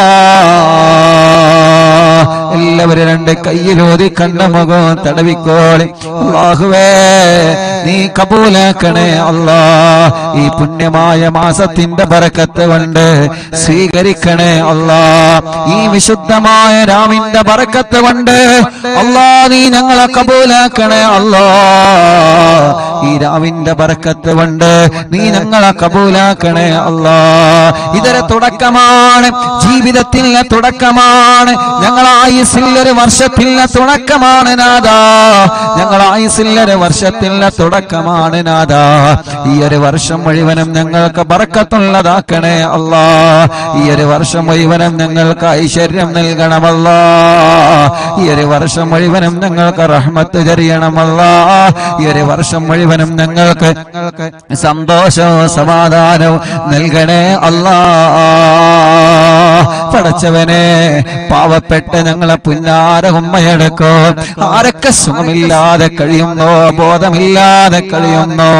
S1: എല്ലാവരും 2 കൈയിലൂതി കണ്ണമുഖം തടവിക്കോളി. അല്ലാഹുവേ നീ കബൂലാക്കണേ അല്ലാ. ഈ പുണ്യമായ മാസത്തിന്റെ ബറക്കത്ത് കൊണ്ട് സ്വീകരിക്കണേ അല്ലാ. ഈ വിശുദ്ധമായ രാവിന്റെ ബറക്കത്ത് കൊണ്ട് അല്ലാ നീ ഞങ്ങളെ കബൂലാക്കണേ അല്ലാ. ഈ രാവിന്റെ ബർക്കത്ത് കൊണ്ട് നീ ഞങ്ങളെ കബൂലാക്കണേ അല്ലാ. ഇതൊരു തുടക്കമാണ്, ജീവിതത്തിന്റെ തുടക്കമാണ്, ഞങ്ങളെ ആയുസ്സിലൊരു വർഷത്തിന്റെ തുടക്കമാണ് നാഥാ, ഞങ്ങളെ ആയുസ്സിലൊരു വർഷത്തിന്റെ തുടക്കമാണ് നാഥാ. ഈ ഒരു വർഷം മുഴുവനും ഞങ്ങൾക്ക് ബർക്കത്തുള്ളതാക്കണേ അല്ലാ. ഈ ഒരു വർഷം മുഴുവനും ഞങ്ങൾക്ക് ഐശ്വര്യം നൽകണമല്ലാ. ഈ ഒരു വർഷം മുഴുവനും ഞങ്ങൾക്ക് റഹ്മത്ത് ചൊരിയണമല്ലാ. ഈ ഒരു വർഷം മുഴുവനും ഞങ്ങൾക്ക് സന്തോഷവും സമാധാനവും നൽകണേ അല്ലാ. പടച്ചവനെ, പാവപ്പെട്ട ഞങ്ങളെ പുന്നാര ഉമ്മയെടുക്കോ, ആരൊക്കെ സുഖമില്ലാതെ കഴിയുന്നോ, ബോധമില്ലാതെ കഴിയുന്നോ,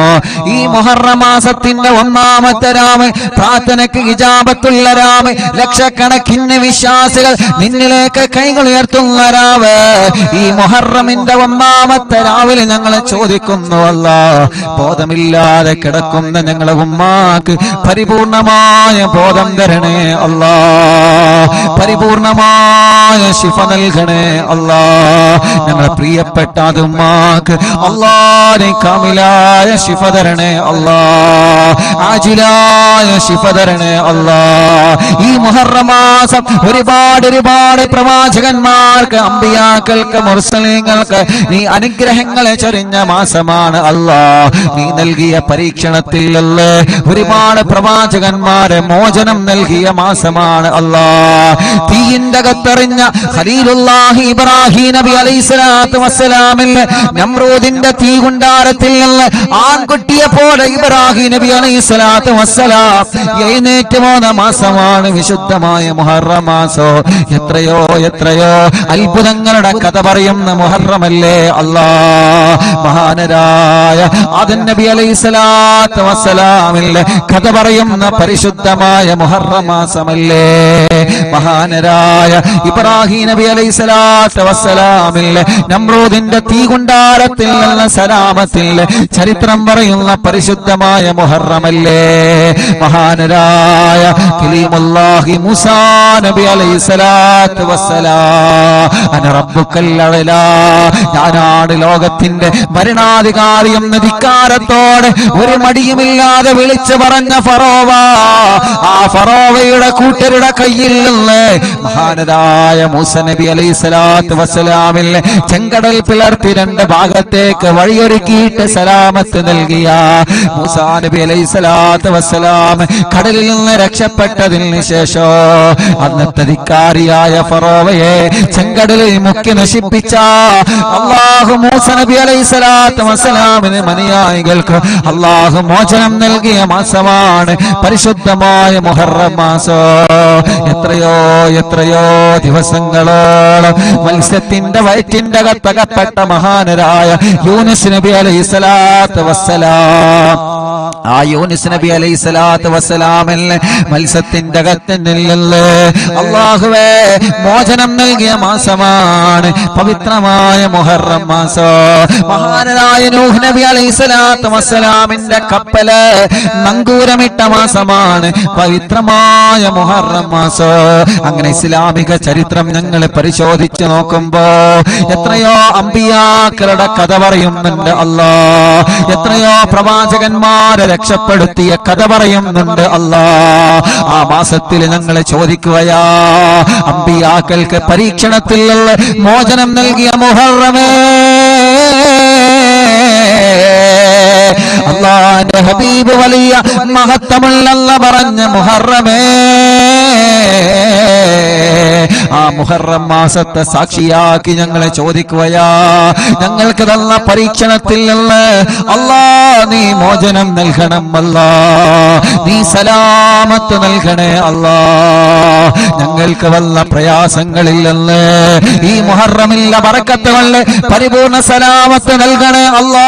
S1: ഈ മുഹറം മാസത്തിന്റെ ഒന്നാമത്തെ രാമ്, പ്രാർത്ഥനയ്ക്ക് ഇജാബത്തുള്ള രാമ്, ലക്ഷക്കണക്കിന് വിശ്വാസികൾ നിന്നിലേക്ക് കൈകൾ ഉയർത്തുന്ന രാവ്, ഈ മുഹറമിന്റെ ഒന്നാമത്തെ രാവിലെ ഞങ്ങളെ ചോദിക്കുന്നു അല്ലാ, ബോധമില്ലാതെ കിടക്കുന്ന ഞങ്ങളെ ഉമ്മാക്ക് പരിപൂർണമായ ബോധം തരണേ അല്ലാ, പരിപൂർണമായ ശിഫ നൽകണേ അല്ലാ. ഞങ്ങളെ പ്രിയപ്പെട്ട ഉമ്മാക്ക് അല്ലാഹുവേ കാമിലായ ശിഫ തരണേ അല്ലാ, ആജിലായ ശിഫ തരണേ അല്ലാ. ഈ മുഹറം മാസം ഒരുപാട് പ്രവാചകന്മാർക്ക്, അമ്പിയാക്കൾക്ക്, മുർസലീങ്ങൾക്ക് നീ അനുഗ്രഹങ്ങളെ ചൊരിഞ്ഞ മാസമാണ് അല്ലാ. നീ നൽകിയ പരീക്ഷണത്തിൽ ഒരുപാട് പ്രവാചകന്മാരെ മോചനം നൽകിയ മാസമാണ് അല്ലാ. തീയിന്റെ അകത്തെറിഞ്ഞ ഖലീലുല്ലാഹി ഇബ്രാഹിം നബി അലൈഹിസ്സലാത്തു വസ്സലാമിൽ നമ്രൂദിന്റെ തീ കുണ്ടാരത്തിൽ നിന്ന് ആൺകുട്ടിയെ പോലെ ഇബ്രാഹിം നബി അലൈഹിസ്സലാത്തു വസ്സലാം എഴുന്നേറ്റ് പോന്ന മാസമാണ് വിശുദ്ധമായ മുഹറം മാസം. എത്രയോ അത്ഭുതങ്ങളുടെ കഥ പറയുന്ന മുഹറമല്ലേ അല്ലാ. മഹാനരായ ആദം നബി അലൈഹിസ്സലാത്തു വസ്സലാമിന്റെ കഥ പറയുന്ന പരിശുദ്ധമായ മുഹറം മാസമല്ലേ. മഹാനരായ ഇബ്രാഹിം നബി അലൈഹിസ്സലാത്തു വസ്സലാമിലെ നമ്രൂദിന്റെ തീ കുണ്ടാരത്തിൽ നിന്ന് സലാമത്തിൽ ചരിത്രം പറയുന്ന പരിശുദ്ധമായ മുഹറമല്ലേ. മഹാനരായ കലീമുല്ലാഹി മൂസാ നബി അലൈഹിസ്സലാത്തു വസ്സലാം, അന റബ്ബുക്കൽ അഅ്ലാ, ഞാനാണ് ലോകത്തിന്റെ ഭരണാധികാരി എന്ന ധിക്കാരത്തോടെ ഒരു മടിയുമില്ലാതെ വിളിച്ചു പറഞ്ഞ ഫറോവ, ആ ഫറോവയുടെ കൂട്ടരുടെ കയ്യിൽ നിന്ന് മഹാനരായ മൂസാ നബി അലൈഹിസ്സലാത്തു വസ്സലാമിൽ ചെങ്കടൽ പിളർത്തി രണ്ട് ഭാഗത്തേക്ക് വഴിയൊരുക്കിയിട്ട് സലാമത്ത് നൽകിയ മൂസാ നബി അലൈഹിസ്സലാത്തു വസ്സലാം കടലിൽ നിന്ന് രക്ഷപ്പെട്ടതിന് ശേഷം അന്നത്തെ ധിക്കാരിയായ ഫറോവയെ ചെങ്കടലിൽ മുക്കി നശിപ്പിച്ച അല്ലാഹു മൂസാ നബി അലൈഹിസ്സലാത്തു വസ്സലാമിന് അനുയായികൾക്ക് അല്ലാഹു മോചനം നൽകിയ മാസമാണ് പരിശുദ്ധമായ മുഹറം മാസം. എത്രയോ ദിവസങ്ങളോളം മത്സ്യത്തിന്റെ വയറ്റിന്റെ അകത്തകപ്പെട്ട മഹാനരായ യൂനുസ് നബി അലൈഹിസ്സലാത്തു വസ്സലാം, ആ യൂനുസ് നബി അലൈഹിസ്സലാത്തു വസ്സലാമിന് മത്സ്യത്തിന്റെ അകത്തിനില്ലേ അല്ലാഹുവേ മോചനം നൽകിയ മാസമാണ് പവിത്രമായ മുഹറം മാസം. മഹാനരായ നൂഹ് നബി അലൈഹിസ്സലാത്തു വസ്സലാമിന്റെ കപ്പല് നങ്കൂരമിട്ട മാസമാണ് പവിത്രമായ മുഹറം മാസം. അങ്ങനെ ഇസ്ലാമിക ചരിത്രം ഞങ്ങൾ പരിശോധിച്ചു നോക്കുമ്പോ എത്രയോ അമ്പിയാക്കളുടെ കഥ പറയുന്നുണ്ട് അല്ലാ, എത്രയോ പ്രവാചകന്മാരെ രക്ഷപ്പെടുത്തിയ കഥ പറയുന്നുണ്ട് അല്ലാ. ആ മാസത്തിൽ ഞങ്ങൾ ചോദിക്കുകയാ, അമ്പിയാക്കൾക്ക് പരീക്ഷണത്തിൽ മോചനം നൽകിയ മുഹറമേ, അല്ലാഹുവിന്റെ ഹബീബ് വലിയ മഹത്വമുള്ള പറഞ്ഞ മുഹറമേ, ആ മുഹറം മാസത്തെ സാക്ഷിയാക്കി ഞങ്ങളെ ചോദിക്കുകയാ, ഞങ്ങൾക്ക് തന്ന പരീക്ഷണത്തിൽ നിന്ന് അല്ലാ നീ മോചനം നൽകണം അല്ലാ, നീ സലാമത്ത് നൽകണേ അല്ലാ. ഞങ്ങൾക്ക് വന്ന പ്രയാസങ്ങളിൽ നിന്ന് ഈ മുഹറമില്ല ബറക്കത്തുകളിൽ പരിപൂർണ സലാമത്ത് നൽകണേ അല്ലാ.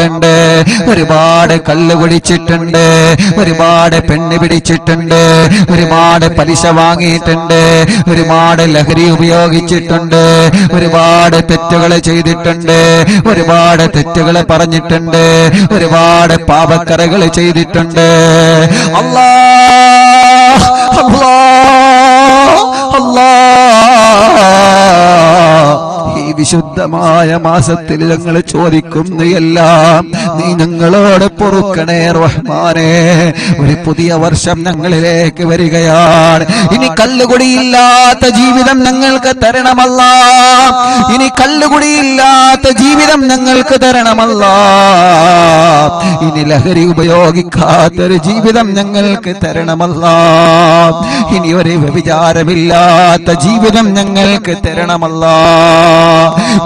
S1: മക്കളുണ്ട്, ഒരുപാട് കള്ള് കുടിച്ചിട്ടുണ്ട്, ഒരുപാട് പെണ്ണ് പിടിച്ചിട്ടുണ്ട്, ഒരുപാട് പലിശ വാങ്ങിയിട്ടുണ്ട്, ഒരുപാട് ലഹരി ഉപയോഗിച്ചിട്ടുണ്ട്, ഒരുപാട് തെറ്റുകൾ ചെയ്തിട്ടുണ്ട്, ഒരുപാട് തെറ്റുകൾ പറഞ്ഞിട്ടുണ്ട്, ഒരുപാട് പാപക്കറകൾ ചെയ്തിട്ടുണ്ട്. അല്ലാഹ് അല്ലാഹ് അല്ലാഹ്, ഈ വിശുദ്ധമായ മാസത്തിൽ ഞങ്ങൾ ചോദിക്കുന്നു എല്ലാം നീ ഞങ്ങളോട് പൊറുക്കണേ റഹ്മാനേ. ഒരു പുതിയ വർഷം ഞങ്ങളിലേക്ക് വരികയാണ്. ഇനി കല്ലുകുടിയില്ലാത്ത ജീവിതം ഞങ്ങൾക്ക് തരണമല്ല, ഇനി കല്ലുകുടിയില്ലാത്ത ജീവിതം ഞങ്ങൾക്ക് തരണമല്ല, ഇനി ലഹരി ഉപയോഗിക്കാത്തൊരു ജീവിതം ഞങ്ങൾക്ക് തരണമല്ല, ഇനി ഒരു വ്യഭിചാരമില്ലാത്ത ജീവിതം ഞങ്ങൾക്ക് തരണമല്ല,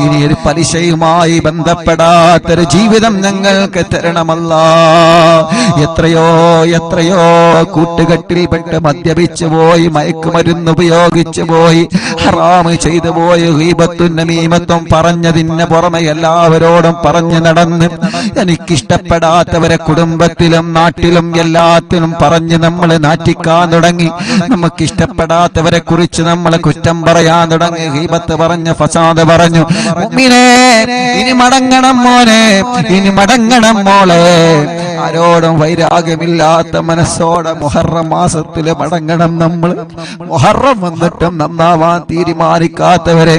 S1: ഇനി ഒരു പലിശയുമായി ബന്ധപ്പെടാത്തൊരു ജീവിതം ഞങ്ങൾക്ക് തരണമല്ല. എത്രയോ എത്രയോ കൂട്ടുകെട്ടിൽപ്പെട്ട് മദ്യപിച്ചു പോയി, മയക്കുമരുന്ന് ഉപയോഗിച്ചു പോയി, ഹറാമ് ചെയ്തു പോയി, ഗീബത്തും നമീമത്തും പറഞ്ഞതിന് പുറമെ എല്ലാവരോടും പറഞ്ഞു നടന്ന് എനിക്കിഷ്ടപ്പെടാത്തവരെ കുടുംബത്തിലും നാട്ടിലും എല്ലാത്തിനും പറഞ്ഞ് നമ്മൾ നാറ്റിക്കാൻ തുടങ്ങി. നമുക്കിഷ്ടപ്പെടാത്തവരെ കുറിച്ച് നമ്മൾ കുറ്റം പറയാൻ തുടങ്ങി, ഗീബത്ത് പറഞ്ഞ് ഫസാദ് പറഞ്ഞു. മുഅ്മിനേ, ഇനി മടങ്ങണം മോനെ, ഇനി മടങ്ങണം മോളെ. ആരോടും വൈരാഗ്യമില്ലാത്ത മനസ്സോടെ മുഹറം മാസത്തില് മടങ്ങണം നമ്മൾ. മുഹറം വന്നിട്ടും നന്നാവാൻ തീരുമാനിക്കാത്തവരെ,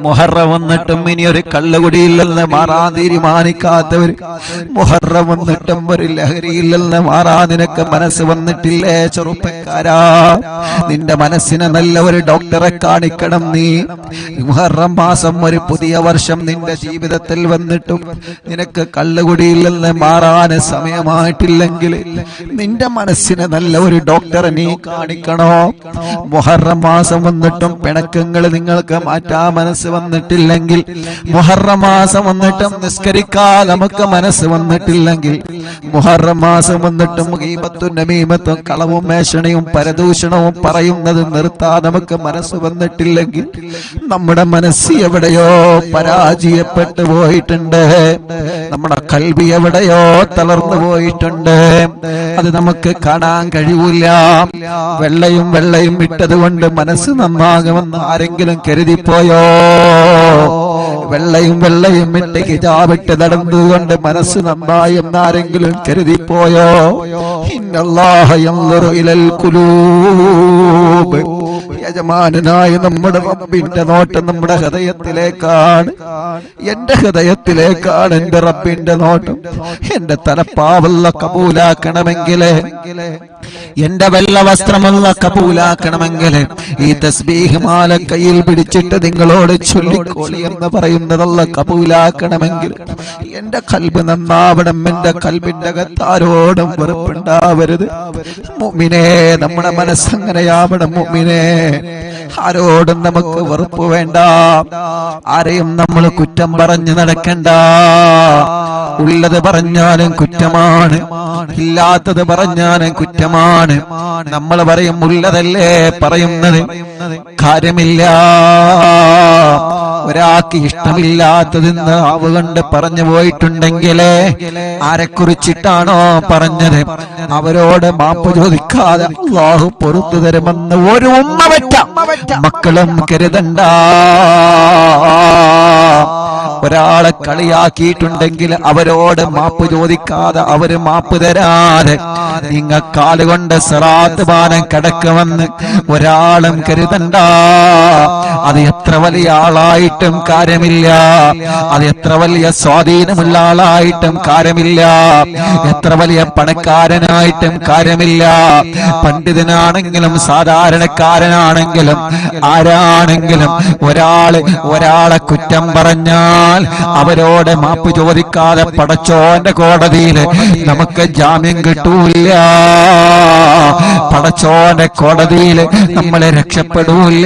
S1: മുഹറം വന്നിട്ടും ഇനി ഒരു കള്ളുകുടിയിൽ നിന്ന് മാറാൻ തീരുമാനിക്കാത്തവര്, മുഹറം വന്നിട്ടും ഒരു ലഹരിയിൽ നിന്ന് മാറാൻ നിനക്ക് മനസ്സ് വന്നിട്ടില്ലേ ചെറുപ്പക്കാരാ? നിന്റെ മനസ്സിനെ നല്ല ഒരു ഡോക്ടറെ കാണിക്കണം നീ. മുഹറം മാസം ഒരു പുതിയ വർഷം നിന്റെ ജീവിതത്തിൽ വന്നിട്ടും നിനക്ക് കള്ളുകുടിയിൽ നിന്ന് മാറാൻ സമയമായിട്ടില്ലെങ്കിൽ നിന്റെ മനസ്സിനെ നല്ല ഒരു ഡോക്ടറെ നീ കാണിക്കണോ? മുഹറം മാസം വന്നിട്ടും പിണക്കങ്ങൾ നിങ്ങൾക്ക് മാറ്റാൻ മനസ്സ് വന്നിട്ടില്ലെങ്കിൽ, മുഹറം മാസം വന്നിട്ടും നിസ്കരിക്കാൻ നമുക്ക് മനസ്സ് വന്നിട്ടില്ലെങ്കിൽ, മുഹറം മാസം വന്നിട്ടും ഗീബത്തും നമീമത്തും കളവും മേഷണയും പരദൂഷണവും പറയുന്നത് നിർത്താൻ നമുക്ക് മനസ്സ് വന്നിട്ടില്ലെങ്കിൽ, നമ്മുടെ മനസ്സ് എവിടെയോ പരാജയപ്പെട്ടു പോയിട്ടുണ്ട്, നമ്മുടെ കൽബി എവിടെയോ തളർന്നു പോയിട്ടുണ്ട്. അത് നമുക്ക് കാണാൻ കഴിയൂല. വെള്ളയും വെള്ളയും ഇട്ടത് കൊണ്ട് മനസ്സ് നന്നാകുമെന്ന് ആരെങ്കിലും കരുതിപ്പോയോ? വെള്ളയും വെള്ളയും ഇട്ട് ഹിജാബിട്ട് നടന്നതുകൊണ്ട് മനസ്സ് നന്നായി എന്നാരെങ്കിലും കരുതിപ്പോയോ? ഇന്നല്ലാഹ യൻദുറു ഇലൽ ഖുലൂബ്, യജമാനനായ നമ്മുടെ റബ്ബിന്റെ നോട്ടം നമ്മുടെ ഹൃദയത്തിലേക്കാണ്. എന്റെ ഹൃദയത്തിലേക്കാണ് എന്റെ റബ്ബിന്റെ നോട്ടം. എന്റെ തലപ്പാവല്ല കബൂലാക്കണമെങ്കിൽ, എന്റെ വെള്ള വസ്ത്രമല്ല കബൂലാക്കണമെങ്കിൽ, ഈ തസ്ബീഹ് മാല കയ്യിൽ പിടിച്ചിട്ട് നിങ്ങളോട് ചൊല്ലിക്കോളി എന്ന് പറയുന്നതല്ല കബൂലാക്കണമെങ്കിൽ, എന്റെ കൽബ് നന്നാവണം. എന്റെ കൽബിന്റെ അകത്താരോടും വെറുപ്പുണ്ടാവരുത്. മുഅ്മിനേ, നമ്മുടെ മനസ്സങ്ങനെയാവണം. മുഅ്മിനേ, ആരോടും നമുക്ക് വെറുപ്പ് വേണ്ട, ആരെയും നമ്മൾ കുറ്റം പറഞ്ഞു നടക്കണ്ട. ഉള്ളത് പറഞ്ഞാലും കുറ്റമാണ്, ഇല്ലാത്തത് പറഞ്ഞാലും കുറ്റമാണ്. നമ്മൾ പറയും ഉള്ളതല്ലേ പറയുന്നത്, കാര്യമില്ല. ഒരാൾക്ക് ഇഷ്ടമില്ലാത്തതെന്ന് ആവുകൊണ്ട് പറഞ്ഞു പോയിട്ടുണ്ടെങ്കിൽ ആരെക്കുറിച്ചിട്ടാണോ പറഞ്ഞത് അവരോട് മാപ്പ് ചോദിക്കാതെ അല്ലാഹു പൊറുത്തു തരുമെന്ന് ഒരു ഉമ്മവറ്റ മക്കളും കരുതണ്ട. ഒരാളെ കളിയാക്കിയിട്ടുണ്ടെങ്കിൽ അവരോട് മാപ്പ് ചോദിക്കാതെ, അവര് മാപ്പ് തരാതെ നിങ്ങൾ കാലുകൊണ്ട് സിറാത്ത് പാലം കടക്കുമെന്ന് ഒരാളും കരുതണ്ട. അത് എത്ര വലിയ ആളായിട്ടും കാര്യമില്ല, അത് എത്ര വലിയ സ്വാധീനമുള്ള ആളായിട്ടും കാര്യമില്ല, എത്ര വലിയ പണക്കാരനായിട്ടും കാര്യമില്ല. പണ്ഡിതനാണെങ്കിലും സാധാരണക്കാരനാണെങ്കിലും ആരാണെങ്കിലും ഒരാളെ കുറ്റം പറഞ്ഞാൽ അവരോട് മാപ്പ് ചോദിക്കാതെ പടച്ചോന്റെ കോടതിയിൽ നമുക്ക് ജാമ്യം കിട്ടൂല. പടച്ചോന്റെ കോടതിയിൽ നമ്മളെ രക്ഷപ്പെടൂല.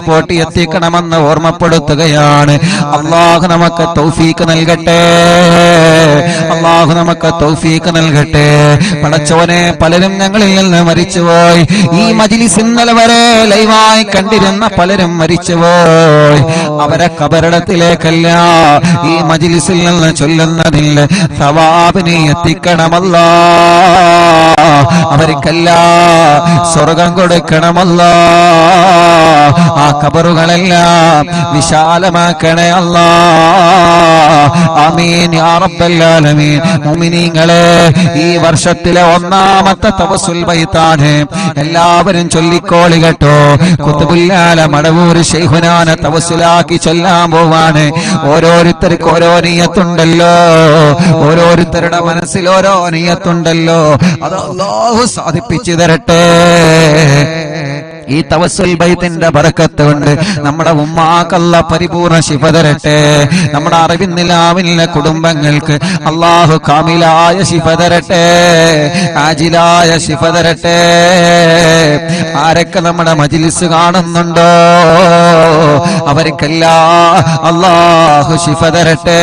S1: പാസ്പോർട്ട് എത്തിക്കണമെന്ന് ഓർമ്മപ്പെടുത്തുകയാണ്. അല്ലാഹു നമുക്ക് തൗഫീഖ് നൽകട്ടെ, അല്ലാഹു നമുക്ക് തൗഫീഖ് നൽകട്ടെ. പടച്ചവനെ, പലരും ഞങ്ങളിൽ നിന്ന് മരിച്ചുപോയി. ഈ മജ്ലിസ് ഇന്നലെ വരെ ലൈവായി കണ്ടിരുന്ന പലരും മരിച്ചുപോയി. അവരെ ഖബറിടത്തിലേക്കല്ല, ഈ മജ്ലിസിൽ നിന്ന് ചൊല്ലുന്നതിൽ സവാബിനെ എത്തിക്കണമല്ലാ. അവർക്കല്ല സ്വർഗം കൊടുക്കണമല്ലാ. ആ ഖബറുകളെല്ലാം വിശാലമാക്കണേ അല്ലാ. ആമീൻ യാ റബ്ബൽ ആലമീൻ. മുഅ്മിനീങ്ങളെ, ഈ വർഷത്തിലെ ഒന്നാമത്തെ തവസ്സുൽ ബൈത്താണ്. എല്ലാവരും ചൊല്ലിക്കോളി കേട്ടോ. ഖുത്ബുൽ മടവൂർ ശൈഖുനാനെ തവസ്സുലാക്കി ചൊല്ലാൻ പോവാണ്. ഓരോരുത്തർക്ക് ഓരോ നിയത്തുണ്ടല്ലോ, ഓരോരുത്തരുടെ മനസ്സിൽ ഓരോ നിയത്തുണ്ടല്ലോ. അത് അല്ലാഹു സാധിപ്പിച്ചു തരട്ടെ. ഈ തവസ്സുൽ ബൈത്തിന്റെ ബറക്കത്ത് കൊണ്ട് നമ്മുടെ ഉമ്മാക്കല്ല പരിപൂർണ ശിഫ തരട്ടെ. നമ്മുടെ അറിവിന്നിലാവിലെ കുടുംബങ്ങൾക്ക് അല്ലാഹു കാമിലായ ശിഫ തരട്ടെ, ആജിലായ ശിഫ തരട്ടെ. ആരൊക്കെ നമ്മുടെ മജ്ലിസ് കാണുന്നുണ്ടോ അവർക്കെല്ലാം അല്ലാഹു ശിഫ തരട്ടെ,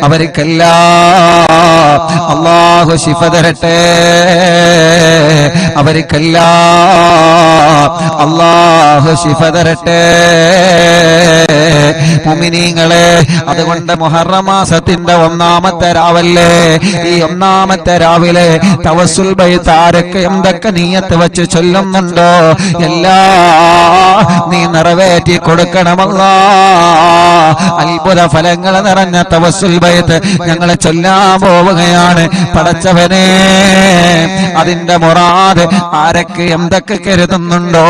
S1: അവർക്കെല്ലാം അല്ലാഹു ശിഫ തരട്ടെ, അവർക്കെല്ലാം അല്ലാഹു ശിഫ തരട്ടെ. മുഅ്മിനീങ്ങളെ, അതുകൊണ്ട് മുഹറം മാസത്തിന്റെ ഒന്നാമത്തെ രാവല്ലേ, ഈ ഒന്നാമത്തെ രാവിലെ തവസ്സുൽ ബൈത്ത് ആരൊക്കെ എന്തൊക്കെ നിയ്യത്ത് വെച്ച് ചൊല്ലുന്നുണ്ടോ എല്ലാം നീ നിറവേറ്റി കൊടുക്കണമല്ലാ. അത്ഭുത ഫലങ്ങൾ നിറഞ്ഞ തവസ്സുൽ ബൈത്ത് ഞങ്ങൾ ചൊല്ലാൻ പോവുകയാണ്. പടച്ചവനെ, അതിന്റെ മുറാദ് ആരൊക്കെ എന്തൊക്കെ കരുതുന്നുണ്ടോ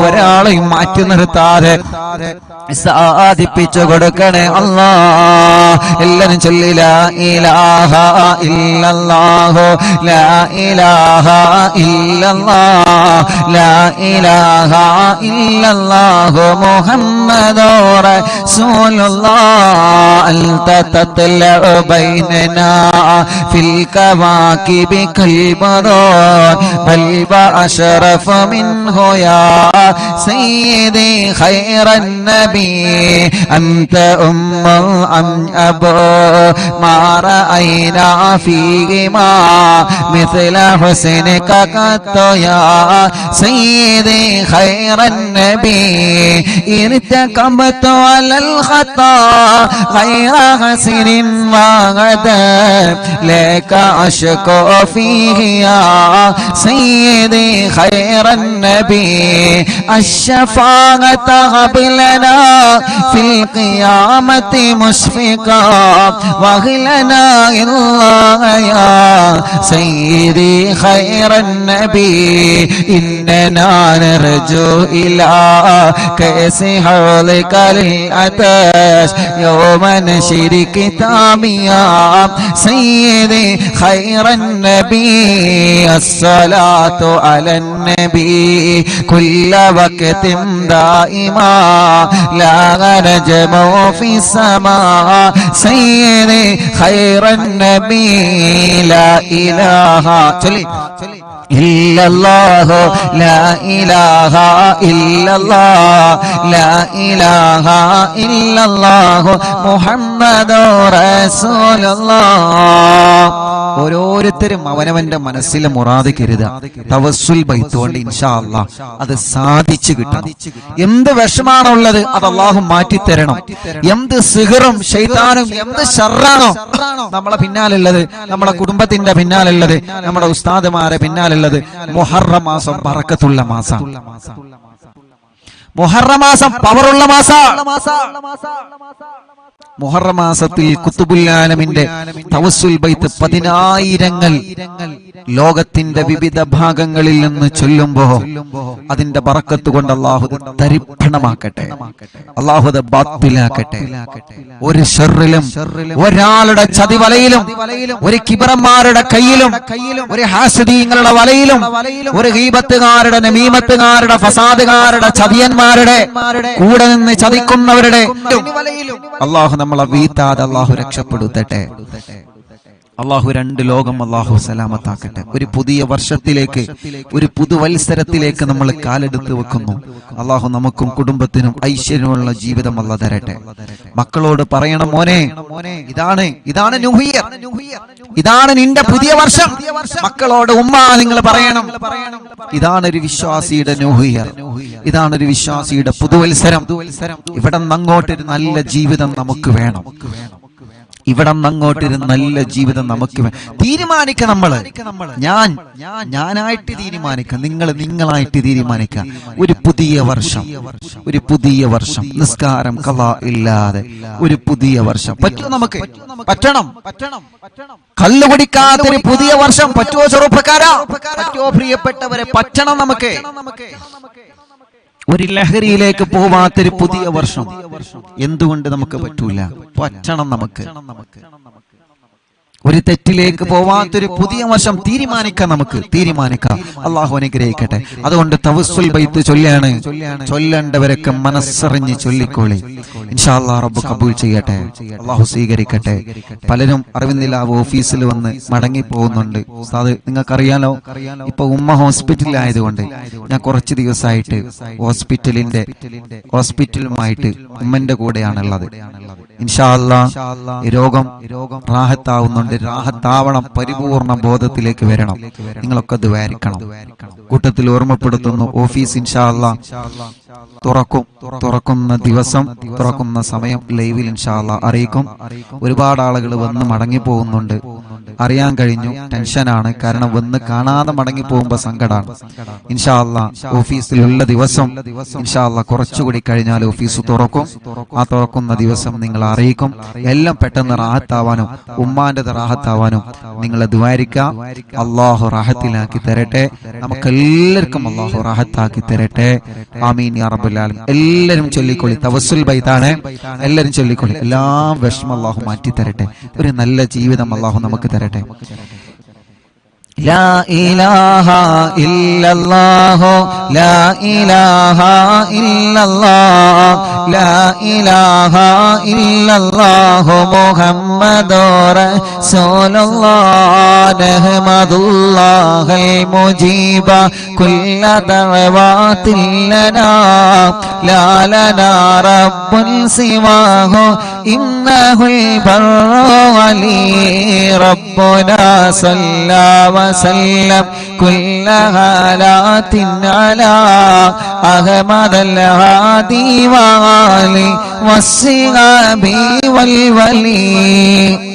S1: ഒരാളെയും മാറ്റി നിർത്താതെ സാധിപ്പിച്ചു കൊടുക്കണേ അല്ലാ. എല്ലാരും ചൊല്ലി ലാ ഇലാഹ ഇല്ലല്ലാഹു ലാ ഇലാഹ ഇല്ലല്ലാഹ് ലാ ഇലാഹ ഇല്ലല്ലാഹു മുഹമ്മദുർ റസൂലുള്ളാഹ് അൻത തത്ലഉ ബൈനനാ ഫിൽ കവാകിബി കൽബദാർ ബൽ ബഅശറഫ മിൻഹു യാ സയ്യിദി ഖൈറൻ നബി أنت أم أم أبو ما رأينا فيهما مثل حسنك قط يا سيدي خير النبي ارتكبت على الخطا غير حسن وغدر لك أشكو فيه يا سيدي خير النبي الشفاعة قبلنا في القيامة مشفقا وغلنا الله يا سيدي خير النبي إننا نرجو إلى كأس حولك للعطش يوم نشر كتابي يا سيدي خير النبي الصلاة على النبي كل وقت دائما لا نجم في السماء سيدي خير النبي لا إله إلا الله لا إله إلا الله لا إله إلا الله محمد رسول الله. ഓരോരുത്തരും അവനവന്റെ മനസ്സിലെ മുറാദ് കരുതുക. തവസ്സുൽ ബൈത്ത് കൊണ്ട് ഇൻഷാ അല്ലാഹ് അത് സാധിച്ചു കിട്ടണം. എന്ത് വിഷമാണുള്ളത് അത് അല്ലാഹു മാറ്റിത്തരണം. എന്ത് സിഹറും ശൈത്താനും എന്ത് ശർറാണോ നമ്മളെ പിന്നാലുള്ളത്, നമ്മളെ കുടുംബത്തിന്റെ പിന്നാലുള്ളത്, നമ്മുടെ ഉസ്താദുമാരെ പിന്നാലുള്ളത്, മുഹറം മാസം ബറക്കത്തുള്ള മാസം, മുഹറം മാസം പവറുള്ള മാസം. മുഹറം മാസത്തിൽ ഖുത്ബുൽ ആലമിന്റെ തവസ്സുൽ ബൈത്ത് 10,000 ലോകത്തിന്റെ വിവിധ ഭാഗങ്ങളിൽ നിന്ന് ചൊല്ലുമ്പോ അതിന്റെ ബറക്കത്ത് കൊണ്ട് അല്ലാഹു തരിപ്പണമാക്കട്ടെ, അല്ലാഹു ബാത്തിലാക്കട്ടെ. ഒരു ശർറിലും ഒരാളുടെ ചതിവലയിലും ഒരു കിബറന്മാരുടെ കയ്യിലും ഒരു ഹാസിദീങ്ങളുടെ വലയിലും ഒരു ഗീബത്തുകാരുടെ നമീമത്തുകാരുടെ ഫസാദുകാരുടെ ചതിയന്മാരുടെ കൂടെ നിന്ന് ചതിക്കുന്നവരുടെ അല്ലാഹു നമ്മളെ വീഴ്ത്താതെ അല്ലാഹു രക്ഷപ്പെടുത്തട്ടെ. അള്ളാഹു രണ്ട് ലോകം അള്ളാഹു സലാമത്താക്കട്ടെ. ഒരു പുതിയ വർഷത്തിലേക്ക്, ഒരു പുതുവത്സരത്തിലേക്ക് നമ്മൾ കാലെടുത്ത് വെക്കുന്നു. അള്ളാഹു നമുക്കും കുടുംബത്തിനും ഐശ്വര്യമുള്ള ജീവിതം അള്ളാഹു തരട്ടെ. മക്കളോട് പറയണം, മോനെ ഇതാണ് ന്യൂ ഇയർ, ഇതാണ് നിന്റെ പുതിയ വർഷം. മക്കളോട് ഉമ്മ നിങ്ങൾ പറയണം, ഇതാണ് ഒരു വിശ്വാസിയുടെ ന്യൂ ഇയർ, ഇതാണ് ഒരു വിശ്വാസിയുടെ പുതുവത്സരം. ഇവിടെ നിന്ന് അങ്ങോട്ടൊരു നല്ല ജീവിതം നമുക്ക് വേണം. ഇവിടെ നിന്ന് അങ്ങോട്ടൊരു നല്ല ജീവിതം നമുക്ക് തീരുമാനിക്കാം. ഞാനായിട്ട് തീരുമാനിക്കാം, നിങ്ങളായിട്ട് തീരുമാനിക്കാം. ഒരു പുതിയ വർഷം നിസ്കാരം ഖളാ ഇല്ലാതെ ഒരു പുതിയ വർഷം പറ്റുമോ? നമുക്ക് പറ്റണം. കള്ളു കുടിക്കാത്തൊരു പുതിയ വർഷം പറ്റുമോ? ചെറുപ്പക്കാരാ പറ്റുമോ? പ്രിയപ്പെട്ടവരെ പറ്റണം. നമുക്ക് ഒരു ലഹരിയിലേക്ക് പോവാത്തൊരു പുതിയ വർഷം എന്തുകൊണ്ട് നമുക്ക് പറ്റൂല? പറ്റണം. നമുക്ക് ഒരു തെറ്റിലേക്ക് പോവാത്തൊരു പുതിയ വർഷം തീരുമാനിക്കാം. അള്ളാഹു അനുഗ്രഹിക്കട്ടെ. അതുകൊണ്ട് തവസ്സുൽ ബൈത്ത് ചൊല്ലേണ്ടവരൊക്കെ മനസ്സറിഞ്ഞ് ചൊല്ലിക്കോളി. ഇൻഷാ അല്ലാഹ് റബ്ബ് കബൂൽ ചെയ്യട്ടെ, അള്ളാഹു സ്വീകരിക്കട്ടെ. പലരും അറിവിന്ദിലാവ് ഓഫീസിൽ വന്ന് മടങ്ങി പോകുന്നുണ്ട്. ഉസ്താദ് നിങ്ങൾക്കറിയാലോ, ഇപ്പൊ ഉമ്മ ഹോസ്പിറ്റലിലായതുകൊണ്ട് ഞാൻ കുറച്ച് ദിവസമായിട്ട് ഹോസ്പിറ്റലുമായിട്ട് ഉമ്മന്റെ കൂടെയാണുള്ളത്. ഇൻഷാ അല്ലാഹ് രോഗം റാഹത്താവുന്നുണ്ട്. റാഹത്താവണം, പരിപൂർണ ബോധത്തിലേക്ക് വരണം. നിങ്ങളൊക്കെ ദ്വാരിക്കണം. കൂട്ടത്തിൽ ഓർമ്മപ്പെടുത്തുന്നു, ഓഫീസ് ഇൻഷാ അല്ലാഹ് തുറക്കുന്ന സമയം ലൈവിൽ ഇൻഷാ അല്ലാഹ് അറിയിക്കും. ഒരുപാട് ആളുകൾ വന്ന് മടങ്ങി പോകുന്നുണ്ട്, അറിയാൻ കഴിഞ്ഞു. ടെൻഷനാണ്, കാരണം വന്ന് കാണാതെ മടങ്ങി പോകുമ്പോ സങ്കടമാണ്. ഇൻഷാ അല്ലാഹ് ഓഫീസിലുള്ള ദിവസം ഇൻഷാ അല്ലാഹ് കുറച്ചുകൂടി കഴിഞ്ഞാൽ ഓഫീസ് തുറക്കും. ആ തുറക്കുന്ന ദിവസം നിങ്ങൾ അറിയിക്കും. എല്ലാം പെട്ടെന്ന് റാഹത്താവാനും ഉമ്മാന്റെ റാഹത്താവാനും നിങ്ങൾ ദ്വാരിക്കാം. അള്ളാഹു റാഹത്തിലാക്കി തരട്ടെ. നമുക്കെല്ലാവർക്കും അള്ളാഹു റാഹത്താക്കി തരട്ടെ. ആമീൻ യാ റബ്ബൽ ആലമീൻ. എല്ലാവരും ചൊല്ലിക്കൊള്ളി, തവസ്സുൽ ബൈത്താണ്. എല്ലാവരും ചൊല്ലിക്കൊള്ളി. എല്ലാ വിഷമം അള്ളാഹു മാറ്റി തരട്ടെ. ഒരു നല്ല ജീവിതം അള്ളാഹു നമുക്ക് തരട്ടെ. ലാ ഇലാഹ ഇല്ലല്ലാഹു ലാ ഇലാഹ ഇല്ലല്ലാഹ് ലാ ഇലാഹ ഇല്ലല്ലാഹു മുഹമ്മദുർ റസൂലുള്ളാഹ് നഹ്മദുല്ലാഹൽ മുജീബ കുല്ല ദഅവാതിൽ ലനാ ലാ ലനാ റബ്ബുൻ സിവാഹു ഇന്നഹുൽ ബർറു അലീ റബ്ബുനാ സല്ലാ وسلم كل حالات على أحمد الهادي وآله والصحاب والولي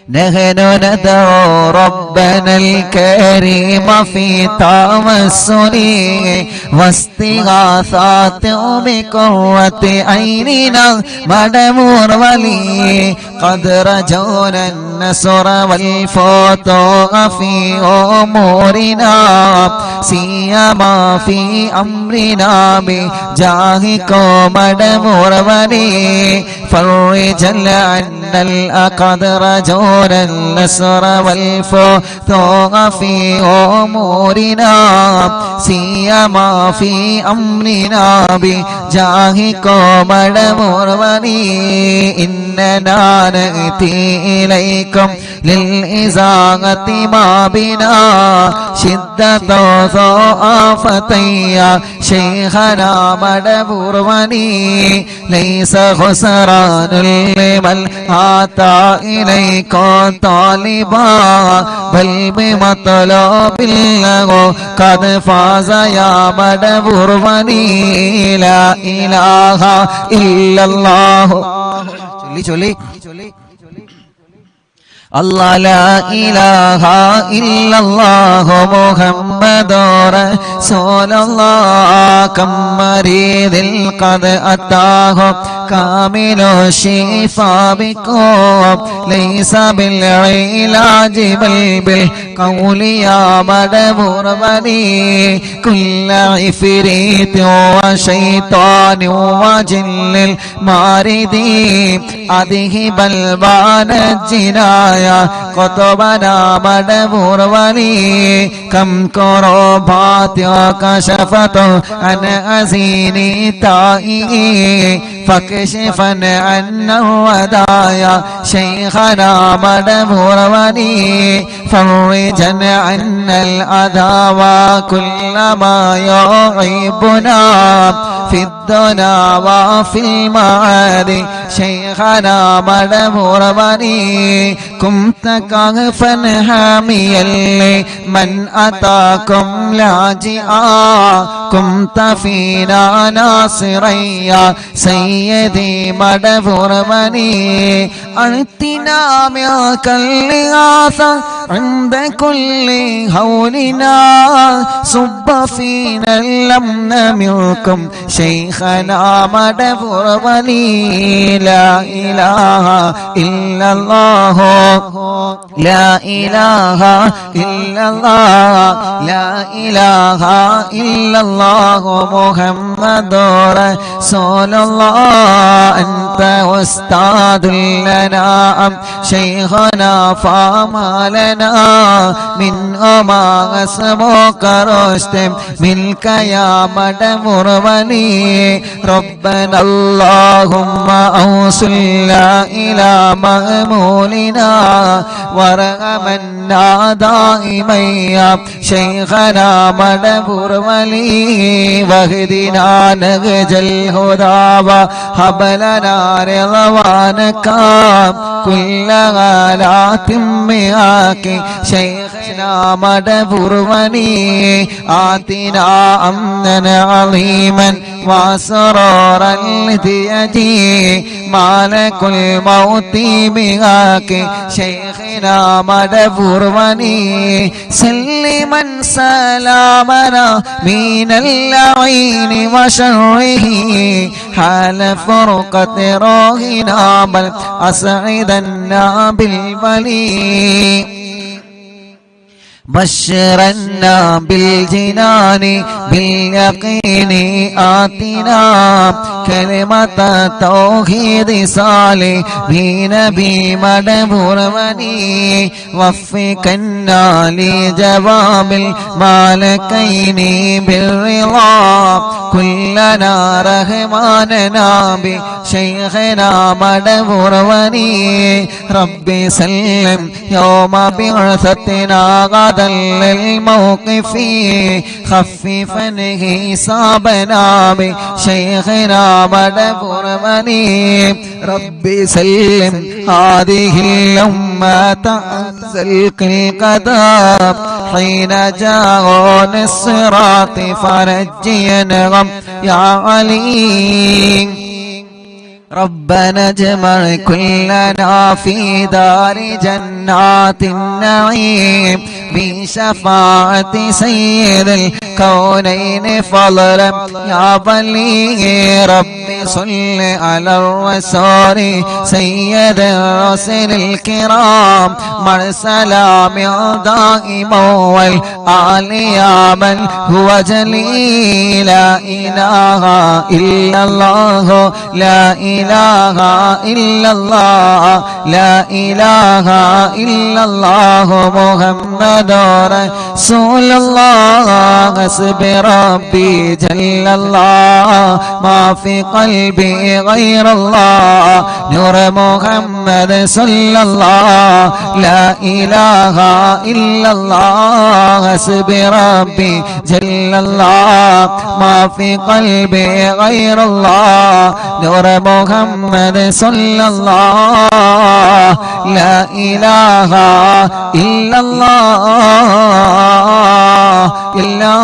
S1: نحن ندعو ربنا الكريم في توسل واستغاثات بقوة عيننا مدمور ولي قد رجونا النصر والفتوح في أمورنا سيما في أمرنا بجاهكم مدمور ولي فرج عنا الأقد رجونا النصر والفتوح في أمورنا سيما في أمرنا بجاهكم مدمور ولي إننا نأتي إليكم للإزاغة ما بنا شدة ضعفة يا شيخنا مدبور ولي ليس خسران لمن أتى إليكم طالبا بل بمطلب له قد فاز يا مدبور ولي لا إله إلا الله ചൊല്ലി الله لا إله إلا الله محمد رسول الله كم مريض قد أتاه كامل الشفاء بكم ليس بالعلاج بل بالقول يا مدبور بني كل عفريت وشيطان وجن المارد أذهب البان الجنايا قطبنا مدبور بني كم كربات وكشفت عن أزين تائه فاكشفا عنا الودايا شيخنا مدبور ولي فرجا عنا الأذى وكل ما يعيبنا في الدنا وفي المعاد شيخنا مدبور ولي كنت كهفا حاميا لمن أتاكم لاجئا كنت فينا ناصريا سيدي مدبور ولي أنتنا منك الإغاثة عند كل هولنا صب فينا الأمن منكم شيخنا مدبور ولي لا إله إلا الله لا إله إلا الله لا إله إلا الله محمد رسول الله أنت أستاذ لنا أم شيخنا فما لنا من أما اسمك رشد منك يا مدبور ولي ربنا اللهم أوصلنا إلى مأمولنا ورحمنا دائما يا شيخنا مدبور ولي واهدنا نهج الهدى وهب لنا رضوانك كل غالات معك شيخنا مدبور ولي آتنا أمنا عظيما وسرورا لتيجي مالك الموت بهاك شيخنا مدبور ولي سلما سلامنا من اللعين وشره حال فرقة روحنا بل أسعدنا بالولي بشرنا بالجنان باليقين آتنا كلمة توحيد صالحين بمدبور ولي وفقنا لجواب المالكين بالرضا كلنا رحماننا بشيخنا مدبور ولي ربي سلم يوم بعثتنا غدا للموقف خففا حسابنا بشيخنا مدبور ولي ربي سلم هذه الأمة زلق القدر حين جاءون الصراط فرجينهم يا علي ربنا اجمع كلنا في دار جنات النعيم بشفاعة سيد الكونين فضلا يا ولي ربي صل على الرسول سيد الرسل الكرام مع سلام دائما والآل يا من هو جليل لا إله إلا الله لا إله إلا الله لا إله إلا الله محمد رسول الله حسب ربي جل الله ما في قلبي غير الله نور محمد صلى الله لا إله إلا الله حسب ربي جل الله ما في قلبي غير الله نور محمد صلى الله لا إله إلا الله എല്ലാ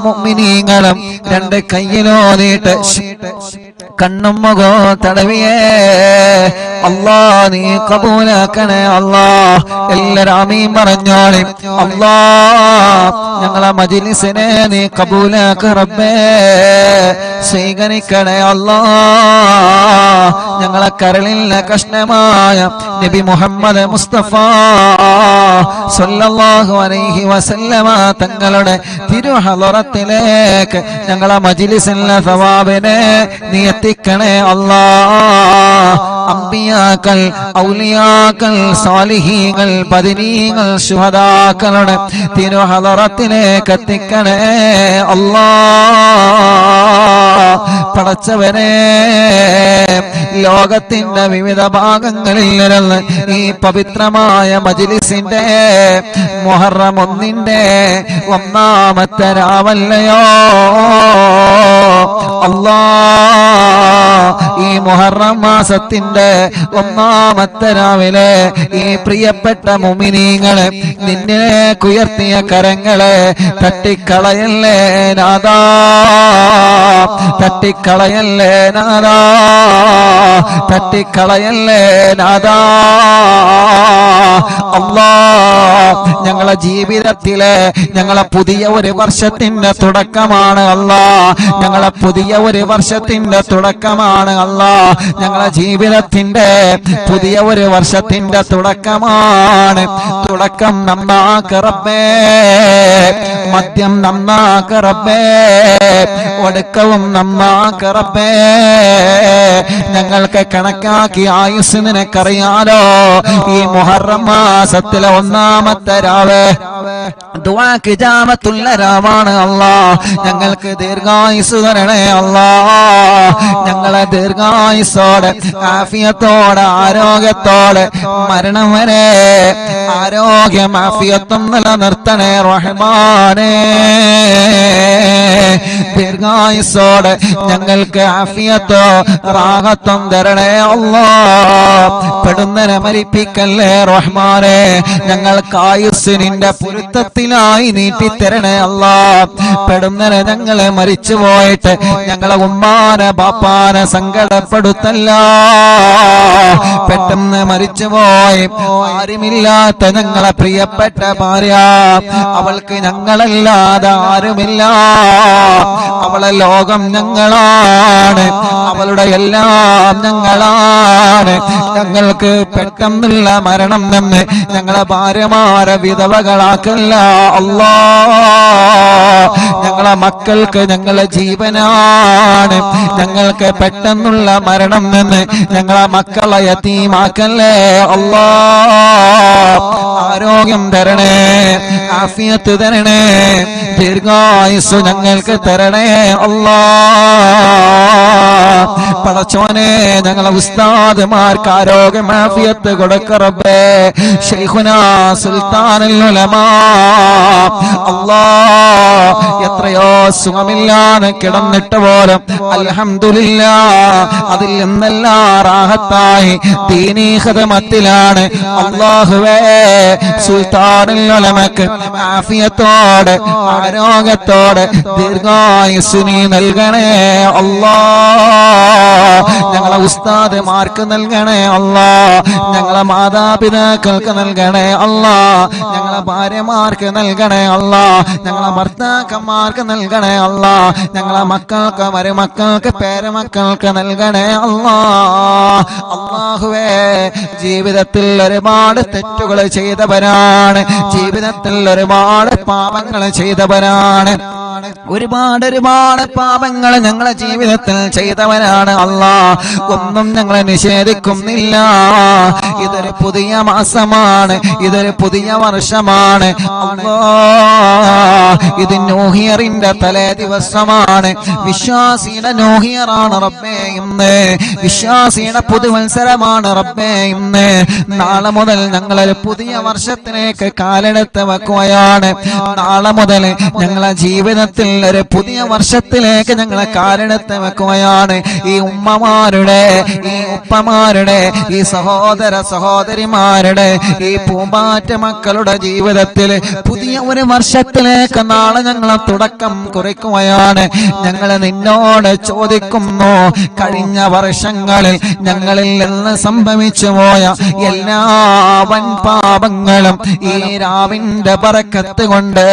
S1: മുഅ്മിനീങ്ങളും രണ്ട് കയ്യിലോതിട്ട് കണ്ണും മുഖവും തടവിയേ അല്ലാ നീ കബൂലാക്കണേ അല്ലാ എല്ലാവരും ആമീൻ പറഞ്ഞോളി അല്ലാ ഞങ്ങളെ മജ്ലിസിനെ നീ കബൂലാക്ക് റബ്ബേ സ്വീകരിക്കണേ അല്ലാ ഞങ്ങളെ കരളിലെ കഷ്ണമായ നബി മുഹമ്മദ് മുസ്തഫ സല്ലല്ലാഹു അലൈഹി വസല്ലമ തങ്ങളുടെ തിരുഹളറത്തിലേക്ക് ഞങ്ങളെ മജ്ലിസിലെ സവാബിനെ നീ എത്തിക്കണേ അല്ലാ അംബിയാക്കൾ ഔലിയാക്കൾ സാലിഹീങ്ങൾ ബദരീങ്ങൾ ശുഹദാക്കളുടെ തിരുഹളറത്തിലേക്ക് എത്തിക്കണേ അല്ലാ പടച്ചവനെ ലോകത്തിന്റെ വിവിധ ഭാഗങ്ങളിൽ നിന്ന് ഈ പവിത്രമായ മജ്ലിസിന്റെ മുഹറം 1-ന്റെ 1-ാമത്തെ രാവല്ലയോ അല്ലാഹ്, ഈ മുഹറം മാസത്തിന്റെ 1-ാമത്തെ രാവിലെ ഈ പ്രിയപ്പെട്ട മുഅ്മിനീങ്ങളെ നിന്നിലേക്ക് ഉയർത്തിയ കരങ്ങളെ തട്ടിക്കളയല്ലേ നാഥാ, തട്ടിക്കളയല്ലേ നാഥാ, തട്ടിക്കളയല്ലേ നാഥാ. അല്ലാഹ്, ഞങ്ങളെ ജീവിതത്തിലെ ഞങ്ങളെ പുതിയ ഒരു വർഷത്തിന്റെ തുടക്കമാണ് അല്ലാഹ്, ഞങ്ങളെ പുതിയ ഒരു വർഷത്തിന്റെ തുടക്കമാണ് അല്ലാഹ്, ഞങ്ങളെ ജീവിതത്തിന്റെ പുതിയ ഒരു വർഷത്തിന്റെ തുടക്കമാണ്. തുടക്കം നന്നാക്ക് റബ്ബേ, മദ്യം നന്നാക്ക് റബ്ബേ, ഒടുക്കവും നന്നാക്ക് റബ്ബേ. ഞങ്ങൾക്ക് കണക്കാക്കി ആയുസ് നിനക്കറിയാലോ. ഈ മുഹറം മാസത്തിലെ 1-ാമത്തെ രാവ് ദുആക്ക് ഇജാബത്തുള്ള രാവാണ് അല്ലാഹ്. ഞങ്ങൾക്ക് ദീർഘായുസ് തരണേ അല്ലാഹ്, ഞങ്ങളെ ദീർഘായുസ്സോടെ ആഫിയത്തോടെ ആരോഗ്യത്തോടെ മരണം വരെ ആരോഗ്യം ആഫിയത്തും നിലനിർത്തണേ റഹ്മാനേ. ദീർഘായുസ്സോടെ ഞങ്ങൾക്ക് ആഫിയത്തോ റാഹത്തും തരണേ അല്ലാഹ്. പെടുന്നനെ മരിപ്പിക്കല്ലേ റഹ്മാനേ. ഞങ്ങൾക്ക് ആയുസ് നിന്റെ പൊരുത്തത്തിനായി നീട്ടിത്തരണേ അല്ലാഹ്. പെടുന്നനെ ഞങ്ങളെ മരിച്ചു പോയിട്ട് ഞങ്ങളെ ഉമ്മാനെ ബാപ്പാനെ സങ്കടപ്പെടുത്തല്ല. പെട്ടെന്ന് മരിച്ചുപോയി ആരുമില്ലാത്ത ഞങ്ങളെ പ്രിയപ്പെട്ട ഭാര്യ, അവൾക്ക് ഞങ്ങളല്ലാതെ ആരുമില്ല. അവളെ ലോകം ഞങ്ങളാണ്, അവളുടെ എല്ലാം ഞങ്ങളാണ്. ഞങ്ങൾക്ക് പെട്ടെന്നുള്ള മരണം നിന്ന് ഞങ്ങളെ ഭാര്യമാരെ വിധവകളാക്കല്ല അല്ലാഹ്. ഞങ്ങളെ മക്കൾക്ക് ഞങ്ങളെ ജീവനാണ്. ഞങ്ങൾക്ക് പെട്ടെന്നുള്ള മരണം നിന്ന് ഞങ്ങളെ മക്കളെ യതീമാക്കല്ലേ അല്ലാഹ്. ആരോഗ്യം തരണേ, ആഫിയത്ത് തരണേ, ദീർഘായുസ് ഞങ്ങൾക്ക് തരണേ അല്ലാഹ്. പടച്ചോനെ, ഞങ്ങളെ ഉസ്താദുമാർക്ക് ആരോഗ്യം ആഫിയത്ത് കൊടുക്ക റബ്ബേ. ശൈഖുനാ സുൽത്താനുൽ ഉലമാ അല്ലാഹ്, എത്രയോ സുഖമില്ലാതെ കിടന്നിട്ട് പോലും അൽഹംദുലില്ലാഹ് അതിൽ നിന്നെല്ലാം റാഹത്തായി ദീനീ ഖിദ്മത്തിലാണ്. അല്ലാഹുവേ, സുൽത്താനുൽ ഉലമക്ക് ആഫിയത്തോടെ ആരോഗ്യത്തോടെ ദീർഘായുസ് നീ നൽകണേ അല്ലാഹ്. ഞങ്ങളെ ഉസ്താദുമാർക്ക് നൽകണേ അല്ലാഹ്. ഞങ്ങളെ മാതാപിതാക്കൾക്ക് നൽകണേ അല്ലാഹ്. ഞങ്ങളെ ഭാര്യമാർക്ക് നൽകണേ അല്ലാഹ്. ഞങ്ങളെ ഭർത്താക്കന്മാർക്ക് നൽകണേ അല്ലാഹ്. ഞങ്ങളെ മക്കൾക്ക് മരുമക്കൾക്ക് പേരമക്കൾക്ക് നൽകണേ അല്ലാഹ്. അല്ലാഹുവേ, ജീവിതത്തിൽ ഒരുപാട് തെറ്റുകൾ ചെയ്തവരാണ്, ജീവിതത്തിൽ ഒരുപാട് പാപങ്ങൾ ചെയ്തവരാണ്, ഒരുപാട് പാപങ്ങൾ ഞങ്ങളെ ജീവിതത്തിൽ ചെയ്തവരാണ് അല്ലാഹ്. ഒന്നും ഞങ്ങളെ നിഷേധിക്കുന്നില്ല. ഇതൊരു പുതിയ മാസമാണ്, ഇതൊരു പുതിയ വർഷമാണ് അല്ലാഹ്. ഇത് ന്യൂഹിയറിന്റെ തലേ ദിവസമാണ്. വിശ്വാസിയുടെ ന്യൂഹിയറാണ് റബ്ബേ ഇന്ന്. വിശ്വാസിയുടെ പുതുവത്സരമാണ് റബ്ബേ ഇന്ന്. നാളെ മുതൽ ഞങ്ങളൊരു പുതിയ വർഷത്തിലേക്ക് കാലെടുത്ത് വെക്കുകയാണ്. നാളെ മുതൽ ഞങ്ങളെ ജീവിതത്തിൽ ഒരു പുതിയ വർഷത്തിലേക്ക് ഞങ്ങളെ കാലെടുത്ത് വെക്കുകയാണ്. ഈ ഉമ്മമാരുടെ, ഈ ഉപ്പമാരുടെ, ഈ സഹോദര സഹോദരിമാരുടെ, ഈ പൂമ്പാറ്റ മക്കളുടെ ജീവിതത്തിൽ പുതിയ ഒരു വർഷത്തിലേക്ക് നാളെ ഞങ്ങളെ തുടക്കം കുറിക്കുകയാണ്. ഞങ്ങൾ നിന്നോട് ചോദിക്കുന്നു, കഴിഞ്ഞ വർഷങ്ങളിൽ ഞങ്ങളിൽ നിന്ന് സംഭവിച്ചു പോയ എല്ലാ വൻ പാപങ്ങളും ഈ രാവിന്റെ ബറക്കത്ത് കൊണ്ട്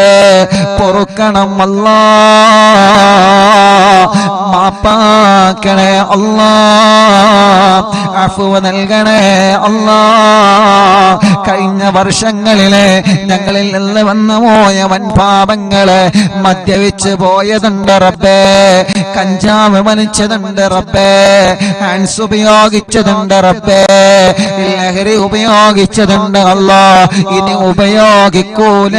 S1: പൊറുക്കണം അല്ലാഹ്. മാപ്പാക്കണേ അല്ലാഹ്, അഫ്വ് നൽകണേ അല്ലാഹ്. കഴിഞ്ഞ വർഷങ്ങളിലെ ഞങ്ങളിൽ നിന്ന് വന്നു പോയ വൻ പാപങ്ങള്, മദ്യപിച്ച് പോയതുണ്ട് റബ്ബേ, കഞ്ചാവ് വലിച്ചതുണ്ട് റബ്ബേ, ഹാൻസ് ഉപയോഗിച്ചതുണ്ട് റബ്ബേ, ലഹരി ഉപയോഗിച്ചതുണ്ട് അല്ലാഹ്. ഇനി ഉപയോഗിക്കൂല.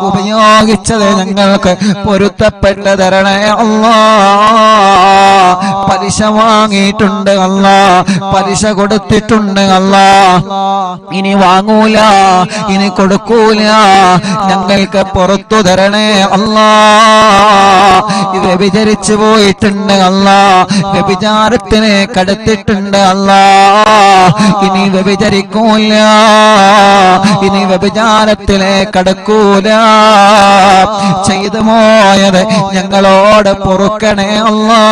S1: ഉപയോഗിച്ചത് ഞങ്ങൾക്ക് പൊരുത്തപ്പെട്ടത് തരണേ അല്ലാ. പലിശ വാങ്ങിയിട്ടുണ്ട് അല്ലാ, പലിശ കൊടുത്തിട്ടുണ്ട് അല്ലാ, ഇനി വാങ്ങൂല, ഇനി കൊടുക്കൂല, ഞങ്ങൾക്ക് പുറത്തു തരണേ അല്ലാ. വ്യഭിചരിച്ചു പോയിട്ടുണ്ട് അല്ലാ, വ്യഭിചാരത്തിനെ കടത്തിട്ടുണ്ട് അല്ലാ, ഇനി വ്യഭിചരിക്കൂല, ഇനി വ്യഭിചാരത്തിലെ കടക്കൂല. ചെയ്തു പോയത് ഞങ്ങളോട് പൊറുക്കണേ അല്ലാ.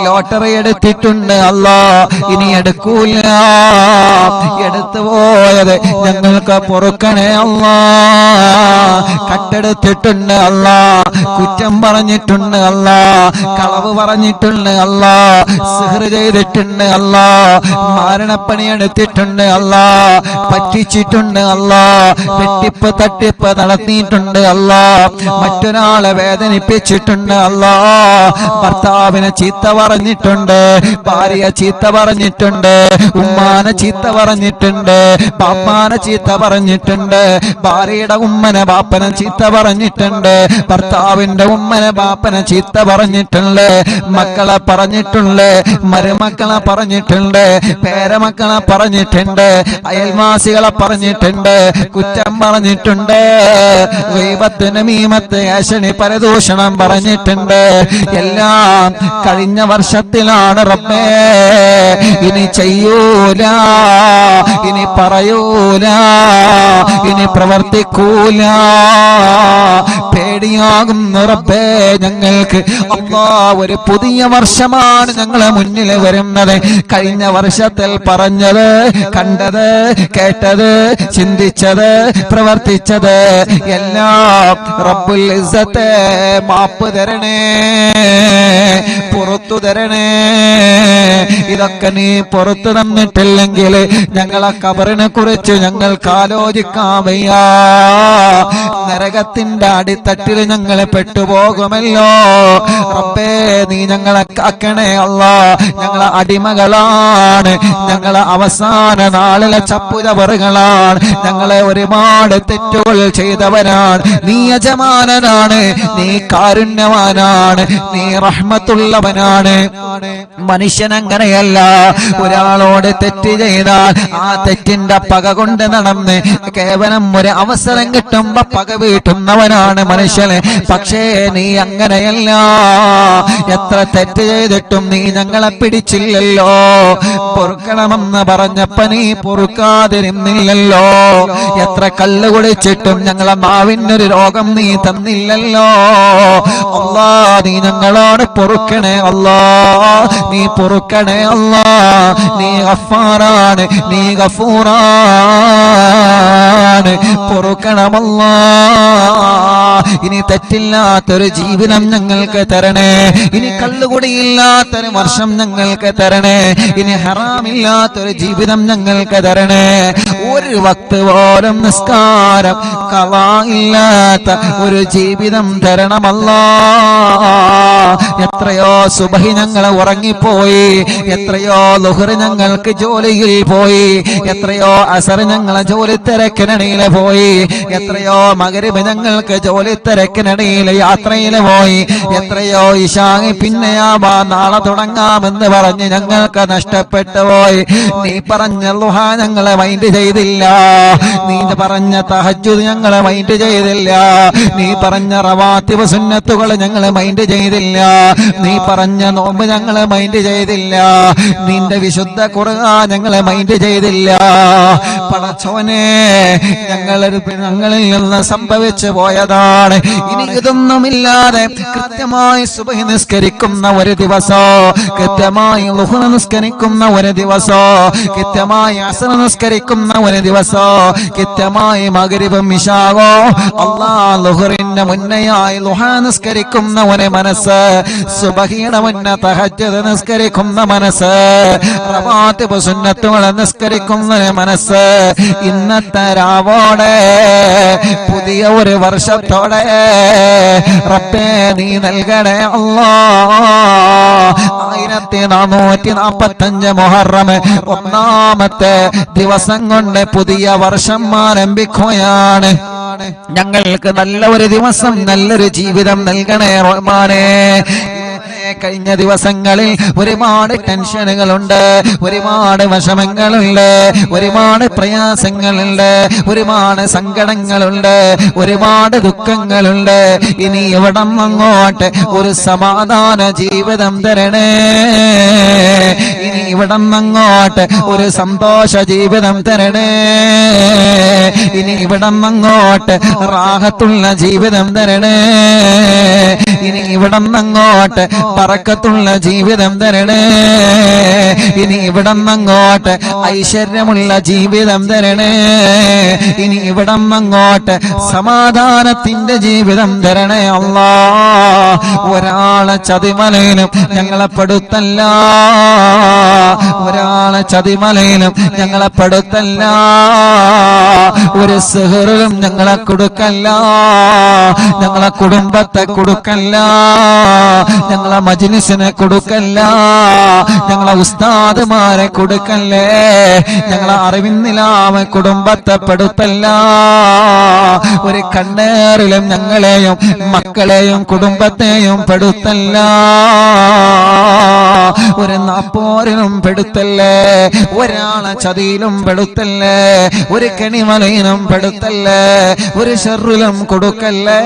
S1: ലോട്ടറി എടുത്തിട്ടുണ്ട് അല്ലാ, ഇനി എടുക്കൂല, എടുത്തു പോയത് ഞങ്ങൾക്ക് പൊറുക്കണേ അല്ലാ. കട്ടെടുത്തിട്ടുണ്ട് അല്ലാ, കുറ്റം പറഞ്ഞിട്ടുണ്ട് അല്ലാ, കളവ് പറഞ്ഞിട്ടുണ്ട് അല്ലാ, സിഹ്ർ ചെയ്തിട്ടുണ്ട് അല്ലാ, മാരണപ്പണി എടുത്തിട്ടുണ്ട് അല്ലാ, പറ്റിച്ചിട്ടുണ്ട് അല്ലാ, വെട്ടിപ്പ് തട്ടിപ്പ് നടത്തിയിട്ടുണ്ട് അല്ലാ, മറ്റൊരാളെ വേദനിപ്പിച്ചിട്ടുണ്ട് അല്ലാ, ഭർത്താവിനെ ചീത്ത പറഞ്ഞിട്ടുണ്ട്, ഭാര്യയെ ചീത്ത പറഞ്ഞിട്ടുണ്ട്, ഉമ്മാനെ ചീത്ത പറഞ്ഞിട്ടുണ്ട്, ബാപ്പാനെ ചീത്ത പറഞ്ഞിട്ടുണ്ട്, ഭാര്യയുടെ ഉമ്മനെ ബാപ്പനെ ചീത്ത പറഞ്ഞിട്ടുണ്ട്, ഭർത്താവിന്റെ ഉമ്മനെ ബാപ്പനെ ചീത്ത പറഞ്ഞിട്ടുണ്ട്, മക്കളെ പറഞ്ഞിട്ടുണ്ട്, മരുമക്കളെ പറഞ്ഞിട്ടുണ്ട്, പേരമക്കളെ പറഞ്ഞിട്ടുണ്ട്, അയൽവാസികളെ പറഞ്ഞിട്ടുണ്ട്, കുറ്റം പറഞ്ഞിട്ടുണ്ട്, ഗീബത്ത് നമീമത്ത് ഏഷണി പരദൂഷണം പറഞ്ഞിട്ടുണ്ട്. എല്ലാം കഴിഞ്ഞ വർഷത്തിലാണ് റബ്ബേ. ഇനി ചെയ്യൂല, ഇനി പറയൂല, ഇനി പ്രവർത്തിക്കൂല. പേടിയാകുന്നു റബ്ബേ ഞങ്ങൾക്ക്. അല്ലാ, ഒരു പുതിയ വർഷമാണ് ഞങ്ങളെ മുന്നിൽ വരുന്നത്. കഴിഞ്ഞ വർഷത്തിൽ പറഞ്ഞത്, കണ്ടത്, കേട്ടത്, ചിന്തിച്ചത്, പ്രവർത്തിച്ചത് എല്ലാം റബ്ബുൽ ഇസ്സത്തെ മാപ്പ് തരണേ, പുറത്തു തരണേ. ഇതൊക്കെ നീ പുറത്തു തന്നിട്ടില്ലെങ്കിൽ ഞങ്ങളെ ഖബറിനെ കുറിച്ച് ഞങ്ങൾക്ക് ആലോചിക്കാൻ വയ്യ. നരകത്തിന്റെ അടിത്തട്ടിൽ ഞങ്ങളെ പെട്ടുപോകുമല്ലോ റബ്ബേ. നീ ഞങ്ങളെ കാക്കണേ അല്ലാ. ഞങ്ങളെ അടിമകളാണ്, ഞങ്ങളെ അവസാന നാളിലെ ചപ്പുചവറുകളാണ്, ഞങ്ങളെ ഒരുപാട് തെറ്റുകൾ ചെയ്തവരാണ്. നീ യജമാനനാണ്, നീ കാരുണ്യവാനാണ്, നീ റഹ്മത്തുള്ളവനാണ്. മനുഷ്യൻ അങ്ങനെയല്ല. ഒരാളോട് തെറ്റ് ചെയ്താൽ ആ തെറ്റിന്റെ പക കൊണ്ട് നടന്ന് കേവലം ഒരു അവസരം കിട്ടുമ്പോ പക വീട്ടുന്നവനാണ് മനുഷ്യന്. പക്ഷേ നീ അങ്ങനെയല്ല. എത്ര തെറ്റ് ചെയ്തിട്ടും നീ ഞങ്ങളെ പിടിച്ചില്ലല്ലോ. പൊറുക്കണമെന്ന് പറഞ്ഞപ്പോ നീ പൊറുക്കാതിരുന്നില്ലല്ലോ. എത്ര കള്ളു കുടിച്ചിട്ടും ഞങ്ങളെ നാവിനൊരു രോഗം നീ തന്നില്ലല്ലോ. അല്ലാ, നീ ഞങ്ങളോട് പൊറുക്കണേ അല്ലാ, നീ പൊറുക്കണേ അല്ലാ. നീ ഗഫാറാണ്, നീ ഗഫൂറാണ്, പൊറുക്കണമല്ലാ. ഇനി തെറ്റില്ലാത്തൊരു ജീവിതം ഞങ്ങൾക്ക് തരണേ. ഇനി കള്ളുകുടിയില്ലാത്തൊരു വർഷം ഞങ്ങൾക്ക് തരണേ. ഇനി ഹറാമില്ലാത്തൊരു ജീവിതം ഞങ്ങൾക്ക് തരണേ. ഒരു വക്ത് പോലും നിസ്കാരം ഖളാ ഇല്ലാത്ത ഒരു ജീവിതം തരണമല്ലാ. എത്രയോ സുബഹി ഞങ്ങൾ ഉറങ്ങിപ്പോയി, എത്രയോ ളുഹ്ർ ഞങ്ങൾക്ക് ജോലിയിൽ പോയി, എത്രയോ അസർ ഞങ്ങളെ ജോലി തിരക്കിനിടയിൽ പോയി, എത്രയോ മഗ്രിബ് ഞങ്ങൾക്ക് ജോലി തിരക്കിനിടയിൽ യാത്രയിൽ പോയി, എത്രയോ ഇശാഇ പിന്നെയാവാ നാളെ തുടങ്ങാമെന്ന് പറഞ്ഞ് ഞങ്ങൾക്ക് നഷ്ടപ്പെട്ടു പോയി. നീ പറഞ്ഞ ളുഹ ഞങ്ങളെ മൈൻഡ് ചെയ്തില്ല, നീ പറഞ്ഞ തഹജ്ജുദ് ഞങ്ങളെ മൈൻഡ് ചെയ്തില്ല, നീ പറഞ്ഞ റവാത്തിബ് സുന്നത്തുകൾ ഞങ്ങളെ മൈൻഡ് ചെയ്തില്ല, നീ പറഞ്ഞ നോമ്പ് ഞങ്ങളെ മൈൻഡ് ചെയ്തില്ല, നിന്റെ വിശുദ്ധ ഖുർആൻ ഞങ്ങളെ മൈൻഡ് ചെയ്തില്ല. പടച്ചോനെ, ഞങ്ങളിൽ നിന്ന് സംഭവിച്ചു പോയതാണ്. ഇനി ഇതൊന്നുമില്ലാതെ കൃത്യമായി സുബഹി നിസ്കരിക്കുന്ന ഒരു ദിവസം, കൃത്യമായി ളുഹ്ർ നിസ്കരിക്കുന്ന ഒരു ദിവസം, കൃത്യമായി അസ്ർ നിസ്കരിക്കുന്ന ഒരു ദിവസം, കൃത്യമായി മഗ്രിബും ഇശാവോ അല്ലാഹ് ളുഹ്റിന്റെ മുന്നെയായി ളുഹ നിസ്കരിക്കുന്ന ഒരു മനസ്സ്, സുബഹിയുടെ മുന്നേ തഹജ്ജുദ് നിസ്കരിക്കുന്ന മനസ്സ്, റവാത്തിബ് സുന്നത്തുകൾ നിസ്കരിക്കുന്ന മനസ്സ്, ഇന്നത്തെ രാവോടെ പുതിയ ഒരു വർഷത്തോടെ റബ്ബേ നീ നൽകണേ അല്ലാഹ്. 1445 മുഹറം ഒന്നാമത്തെ ദിവസം കൊണ്ട് പുതിയ വർഷം ആരംഭിക്കുകയാണ്. ഞങ്ങൾക്ക് നല്ല ഒരു ദിവസം നല്ലൊരു ജീവിതം നൽകണേ റഹ്മാനേ. കഴിഞ്ഞ ദിവസങ്ങളിൽ ഒരുപാട് ടെൻഷനുകളുണ്ട്, ഒരുപാട് വിഷമങ്ങളുണ്ട്, ഒരുപാട് പ്രയാസങ്ങളുണ്ട്, ഒരുപാട് സങ്കടങ്ങളുണ്ട്, ഒരുപാട് ദുഃഖങ്ങളുണ്ട്. ഇനി ഇവിടം അങ്ങോട്ട് ഒരു സമാധാന ജീവിതം തരണേ. ഇനി ഇവിടം അങ്ങോട്ട് ഒരു സന്തോഷ ജീവിതം തരണേ. ഇനി ഇവിടം അങ്ങോട്ട് റാഹത്തുള്ള ജീവിതം തരണേ. ഇനി ഇവിടം അങ്ങോട്ട് ബറക്കത്തുള്ള ജീവിതം തരണേ. ഇനി ഇവിടം അങ്ങോട്ട് ഐശ്വര്യമുള്ള ജീവിതം തരണേ. ഇനി ഇവിടം അങ്ങോട്ട് സമാധാനത്തിന്റെ ജീവിതം തരണേ അല്ലാ. ഒരാളെ ചതിമലയിലും ഞങ്ങളെ പെടുത്തല്ല, ഒരാളെ ചതിമലയിലും ഞങ്ങളെ പെടുത്തല്ല, ഒരു സിഹ്റിലും ഞങ്ങളെ കൊടുക്കല്ല, ഞങ്ങളെ കുടുംബത്തെ കൊടുക്കല്ല, ഞങ്ങളെ മജ്‌ലിസിനെ കൊടുക്കല്ല, ഞങ്ങളെ ഉസ്താദുമാരെ കൊടുക്കല്ലേ, ഞങ്ങളെ അറിവിന്നിലാമ കുടുംബത്തെ പെടുത്തല്ല. ഒരു കണ്ണേറിലും ഞങ്ങളെയും മക്കളെയും കുടുംബത്തെയും പെടുത്തല്ല. ഒരു നാപ്പോരിലും പെടുത്തല്ലേ, ഒരാളെ ചതിയിലും പെടുത്തല്ലേ, ഒരു കെണിമലയിലും പെടുത്തല്ലേ, ഒരു ഷർറിലും കൊടുക്കല്ലേ,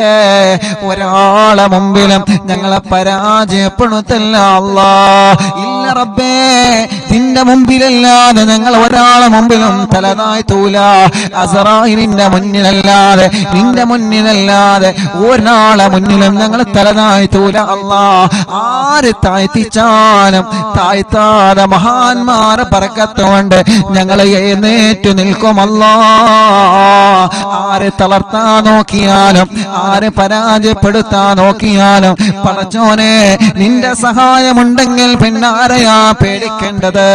S1: ഒരാളെ മുമ്പിലും ഞങ്ങളെ പരാജയപ്പെടുത്തല്ല അല്ലാ. ഇല്ല റബ്ബേ, നിന്റെ മുമ്പിലല്ലാതെ ഞങ്ങൾ ഒരാളെ മുമ്പിലും തലതാഴ്ത്തൂല. അസ്റായിലിന്റെ മുന്നിലല്ലാതെ, നിന്റെ മുന്നിലല്ലാതെ ഒരാളെ മുന്നിലും ഞങ്ങൾ തലതാഴ്ത്തൂല അല്ലാ. ആര് താഴ്ത്തിച്ചാലും താഴ്ത്താതെ മഹാന്മാരെ ബർക്കത്തുകൊണ്ട് ഞങ്ങൾ എഴുന്നേറ്റ് നിൽക്കുമല്ലാ. ആര് തളർത്താൻ നോക്കിയാലും, ആര് പരാജയപ്പെടുത്താൻ നോക്കിയാലും, പടച്ചോനെ നിന്റെ സഹായമുണ്ടെങ്കിൽ പിന്നാരെയാ പേടിക്കേണ്ടത്?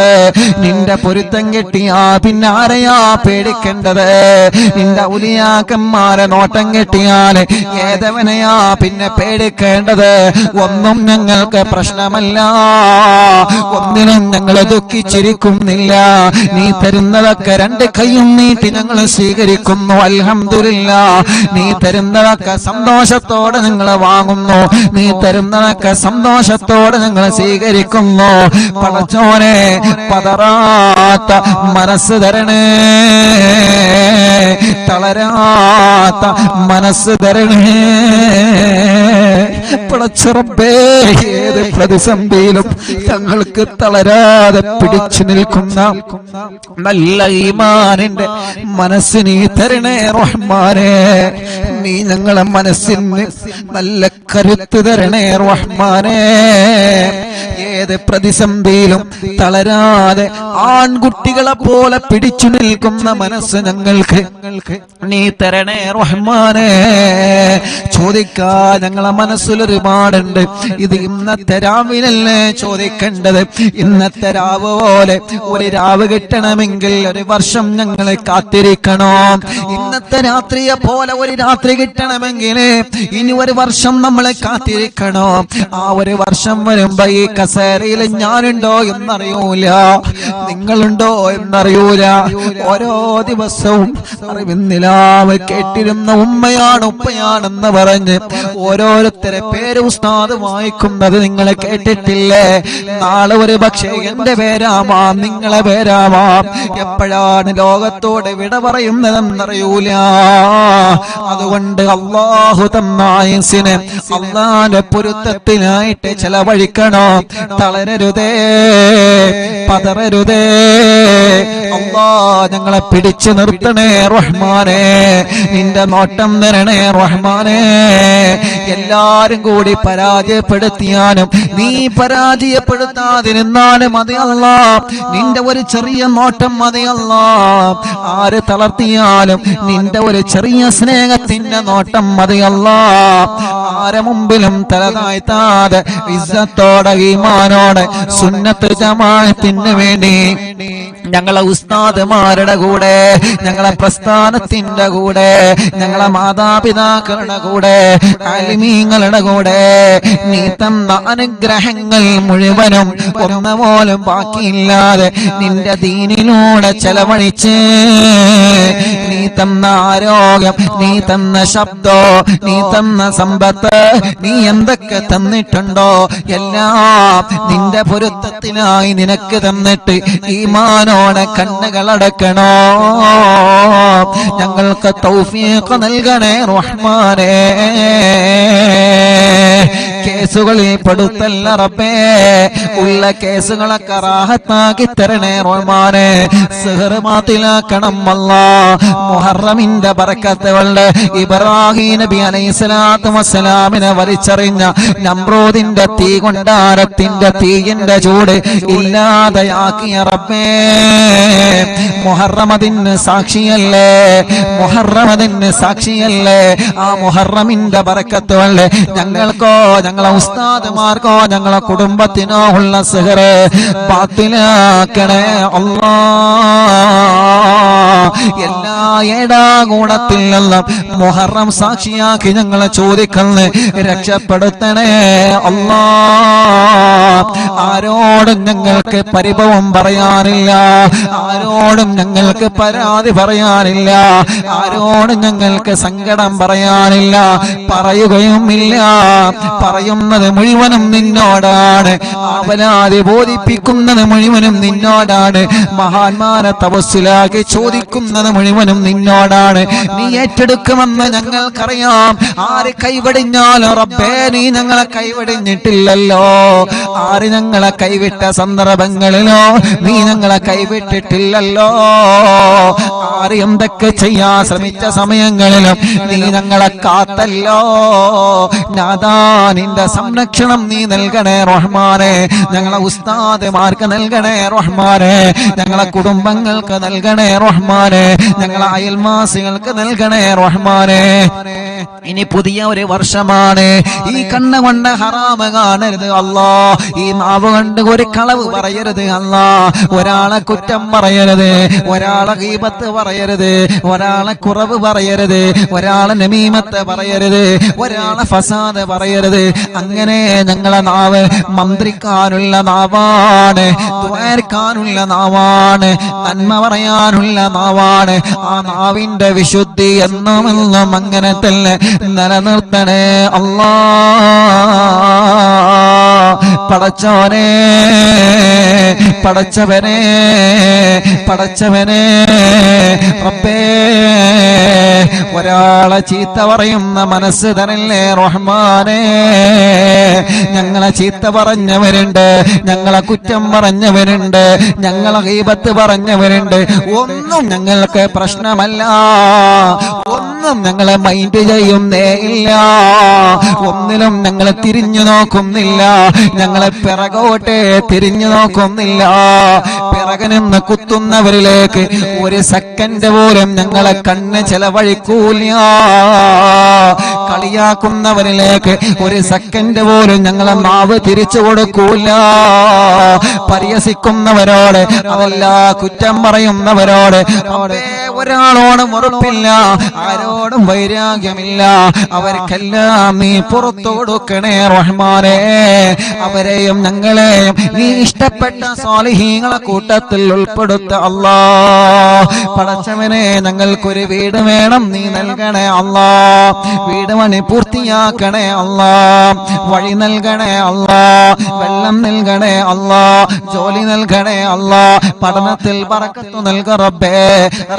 S1: നിന്റെ പൊരുത്തം കെട്ടിയാ പിന്നാരെയാ പേടിക്കേണ്ടത്? നിന്റെ ഉലിയാക്കന്മാരെ നോട്ടം കെട്ടിയാൽ ഏതവനെയാ പിന്നെ പേടിക്കേണ്ടത്? ഒന്നും ഞങ്ങൾക്ക് പ്രശ്നമല്ല, ഒന്നിനും ഞങ്ങൾ ദുഃഖിച്ചിരിക്കുന്നില്ല. നീ തരുന്നതൊക്കെ രണ്ട് കൈയും നീട്ടി ഞങ്ങൾ സ്വീകരിക്കുന്നു. അൽഹംദുലില്ലാഹ്. നീ തരുന്നതൊക്കെ സന്തോഷത്തോടെ ഞങ്ങൾ വാങ്ങുന്നു. നീ തരുന്നതൊക്കെ സന്തോഷത്തോടെ ഞങ്ങൾ സ്വീകരിക്കുന്നു. പടച്ചോനെ, പതറാത്ത മനസ്സ് തരണേ, തളരാത്ത മനസ്സ് തരണേ. പടച്ചറബ്ബേ, ഏത് പ്രതിസന്ധിയിലും ഞങ്ങൾക്ക് തളരാതെ പിടിച്ചു നിൽക്കുന്ന നല്ല ഈമാനിന്റെ മനസ്സ് നീ തരണേ റഹ്മാനേ. നീ ഞങ്ങളെ മനസ്സിന് നല്ല കരുത്ത് തരണേ റഹ്മാനേ. ഏത് പ്രതിസന്ധിയിലും തളരാതെ ആൺകുട്ടികളെ പോലെ പിടിച്ചു നിൽക്കുന്ന മനസ്സ് ഞങ്ങൾക്ക് നീ തരണേ റഹ്മാനേ. ചോദിക്കാൻ ഞങ്ങളെ മനസ്സിൽ ഒരുപാടുണ്ട്. ഇത് ഇന്നത്തെ രാവിലല്ലേ ചോദിക്കേണ്ടത്? ഇന്നത്തെ രാവ് പോലെ ഒരു രാവ് കിട്ടണമെങ്കിൽ ഒരു വർഷം ഞങ്ങളെ കാത്തിരിക്കണോ? ഇന്നത്തെ രാത്രിയെ പോലെ ഒരു രാത്രി കിട്ടണമെങ്കിൽ ഇനി ഒരു വർഷം നമ്മളെ കാത്തിരിക്കണോ? ആ ഒരു വർഷം വരുമ്പോ ഈ കസേരയിൽ ഞാനുണ്ടോ എന്നറിയൂല, നിങ്ങളുണ്ടോ എന്നറിയൂല. ഓരോ ദിവസവും അറിവിന്നിലാവ് കേട്ടിരുന്ന ഉമ്മയാണ് ഉപ്പയാണെന്ന് പറഞ്ഞ് ഓരോരുത്തരെ പേര് ഉസ്താദ് വായിക്കുന്നത് നിങ്ങൾ കേട്ടിട്ടില്ലേ? നാളെ ഒരു പക്ഷേ എന്റെ പേരാവാം, നിങ്ങളെ പേരാവാം. എപ്പോഴാണ് ലോകത്തോട് വിട പറയുന്നതെന്നറിയൂല. അതുകൊണ്ട് അല്ലാഹു തന്ന ആയുസ്സിനെ അല്ലാഹുവിന്റെ പൊരുത്തത്തിനായിട്ട് ചെലവഴിക്കണോ. തളരരുതേ, പതറരുതേ. അല്ലാഹ് ഞങ്ങളെ പിടിച്ചു നിർത്തണേ റഹ്മാനേ. നിന്റെ നോട്ടം തരണേ റഹ്മാനേ. എല്ലാരും കൂടി പരാജയപ്പെടുത്തിയാലും നീ പരാജയപ്പെടുത്താതിരുന്നാലും മതി അല്ലാഹ്. നിന്റെ ഒരു ചെറിയ നോട്ടം മതി അല്ലാഹ്. ആര് തളർത്തിയാലും നിന്റെ ഒരു ചെറിയ സ്നേഹത്തിന്റെ നോട്ടം മതി അല്ലാഹ്. ആരെ മുമ്പിലും തലതാഴ്ത്താതെ ഇസ്സത്തോടെ ഈമാനോടെ സുന്നത്ത് ജമാഅത്തിന് വേണ്ടി ഞങ്ങളെ ഉസ്താദുമാരുടെ കൂടെ, ഞങ്ങളെ പ്രസ്ഥാനത്തിന്റെ കൂടെ, ഞങ്ങളെ മാതാപിതാക്കളുടെ കൂടെ, ആലിമീങ്ങളുടെ കൂടെ നീ തന്ന അനുഗ്രഹങ്ങൾ മുഴുവനും ഒന്നുപോലും ബാക്കിയില്ലാതെ നിന്റെ ദീനിലൂടെ ചെലവഴിച്ച് നീ തന്ന ആരോഗ്യം, നീ തന്ന ശബ്ദോ, നീ തന്ന സമ്പത്ത്, നീ എന്തൊക്കെ തന്നിട്ടുണ്ടോ എല്ലാം നിന്റെ പൊരുത്തത്തിനായി നിനക്ക് തന്നിട്ട് ഈമാനോടെ കണ്ണുകളടക്കണോ. ഞങ്ങൾക്ക് തൗഫീഖ് നൽകണേ റഹ്മാനേ. കേസുകളിൽ പെടുത്തല്ല റബ്ബേ, ഉള്ള കേസുകളൊക്കെ റാഹത്താക്കി തരണേ റഹ്മാനേ. സിഹർ ബാത്തിലാക്കണം അല്ലാഹ്. മുഹറമിന്റെ ബറക്കത്ത് കൊണ്ട് ഇബ്രാഹിം നബി അലൈഹിസ്സലാത്തു വസ്സലാമിനെ വലിച്ചെറിഞ്ഞ നമ്രൂദിന്റെ തീ കൊണ്ടാരത്തിന്റെ തീയിന്റെ ചൂട് ഇല്ലാതെയാക്കിയ റബ്ബേ, മുഹറമതിന് സാക്ഷിയല്ലേ, മുഹറമതിന് സാക്ഷിയല്ലേ. ആ മുഹറമിന്റെ ബറക്കത്ത് കൊണ്ട് ഞങ്ങൾക്കോ ഞങ്ങളെ ഉസ്താദുമാർക്കോ ഞങ്ങളെ കുടുംബത്തിനോ ഉള്ള സിഹർ ബാത്തിലാക്കണേ അല്ലാഹ്. എല്ലാ ഏടാകൂടത്തിൽ നിന്നും മുഹറം സാക്ഷിയാക്കി ഞങ്ങളെ ചോദിക്കല് രക്ഷപ്പെടുത്തണേ അല്ലാഹ്. ആരോടും ഞങ്ങൾക്ക് പരിഭവം പറയാനില്ല, ആരോടും ഞങ്ങൾക്ക് പരാതി പറയാനില്ല, ആരോടും ഞങ്ങൾക്ക് സങ്കടം പറയാനില്ല, പറയുകയുമില്ല. പറയുന്നത് മുഴുവനും നിന്നോടാണ്, അവലാതി ബോധിപ്പിക്കുന്നത് മുഴുവനും നിന്നോടാണ്, മഹാന്മാരെ തവസ്സുലാക്കി ചോദിക്കുന്നത് മുഴുവനും നിന്നോടാണ്. നീ ഏറ്റെടുക്കുമെന്ന് ഞങ്ങൾക്കറിയാം. ആര് കൈവടിഞ്ഞാലോ റബ്ബേ നീ ഞങ്ങളെ കൈവടിഞ്ഞിട്ടില്ലല്ലോ. ആര് ഞങ്ങളെ കൈവിട്ട സന്ദർഭങ്ങളിലോ നീ ഞങ്ങളെ കൈവിട്ടിട്ടില്ലല്ലോ. ആര് എന്തൊക്കെ ചെയ്യാൻ ശ്രമിച്ച സമയങ്ങളിലും നീ ഞങ്ങളെ കാത്തല്ലോ. നാദാ നിന്റെ സംരക്ഷണം നീ നൽകണേ റഹ്മാനെ. ഞങ്ങളെ ഉസ്താദുമാർക്ക് നൽകണേ റഹ്മാനെ, ഞങ്ങളെ കുടുംബങ്ങൾക്ക് നൽകണേ റഹ്മാനെ, ഞങ്ങളെ അയൽവാസികൾക്ക് നൽകണേ റഹ്മാനെ. ഇനി പുതിയ ഒരു വർഷമാണ്. ഈ കണ്ണ് കൊണ്ട് ഹറാമ് കാണരുത് അല്ലാ, ഈ നാവ് കൊണ്ട് ഒരു കളവ് പറയരുത് അല്ലാ, ഒരാളെ കുറ്റം പറയരുത്, ഒരാളെ ഗീബത്ത് പറയരുത്, ഒരാളെ കുറവ് പറയരുത്, ഒരാളെ നമീമത്ത് പറയരുത്, ഒരാളെ ഫസാദ് പറയരുത്. അങ്ങനെ ഞങ്ങളെ നാവ് മന്ത്രിക്കാനുള്ള നാവാണ്, ദ്വാരക്കാനുള്ള നാവാണ്, നന്മ പറയാനുള്ള നാവാണ്. ആ നാവിന്റെ വിശുദ്ധി എന്നും എന്നും അങ്ങനെ തന്നെ നിലനിർത്തണേ അല്ലാഹ്. പടച്ചോനെ, പടച്ചവനെ, പടച്ചവനെ റബ്ബേ, ഒരാളെ ചീത്ത പറയുന്ന മനസ്സ് തരല്ലേ റഹ്മാനേ. ഞങ്ങളെ ചീത്ത പറഞ്ഞവരുണ്ട്, ഞങ്ങളെ കുറ്റം പറഞ്ഞവരുണ്ട്, ഞങ്ങളെ ഗീബത്ത് പറഞ്ഞവരുണ്ട്. ഒന്നും ഞങ്ങൾക്ക് പ്രശ്നമല്ല, ഒന്നും ഞങ്ങളെ മൈൻഡ് ചെയ്യുന്നേ ഇല്ല, ഒന്നിലും ഞങ്ങളെ തിരിഞ്ഞു നോക്കുന്നില്ല, ഞങ്ങളെ പിറകോട്ടെ തിരിഞ്ഞു നോക്കുന്നില്ല. പിറകെ നിന്ന് കുത്തുന്നവരിലേക്ക് ഒരു സെക്കൻഡ് പോലും ഞങ്ങളെ കണ്ണ് ചെലവഴിക്കൂല. കളിയാക്കുന്നവരിലേക്ക് ഒരു സെക്കൻഡ് പോലും ഞങ്ങളെ നാവ് തിരിച്ചു കൊടുക്കൂല. പരിഹസിക്കുന്നവരോട്, അതല്ല കുറ്റം പറയുന്നവരോട് അവിടെ ഒരാളോടും ഉറപ്പില്ല, ആരോടും വൈരാഗ്യമില്ല. അവർക്കെല്ലാം നീ പുറത്തു കൊടുക്കണേ റഹ്മാനേ. അവരെയും ഞങ്ങളെയും നീ ഇഷ്ടപ്പെട്ട സ്വാലിഹീങ്ങളെ കൂട്ടത്തിൽ ഉൾപ്പെടുത്ത അല്ലാഹ്. പടച്ചവനെ, ഞങ്ങൾക്കൊരു വീട് വേണം, നീ നൽകണേ അല്ലാഹ്. വീട് പണി പൂർത്തിയാക്കണേ അല്ലാഹ്. വഴി നൽകണേ അല്ലാഹ്. വെള്ളം നൽകണേ അല്ലാഹ്. ജോലി നൽകണേ അല്ലാഹ്. പഠനത്തിൽ ബറക്കത്ത് നൽക റബ്ബേ,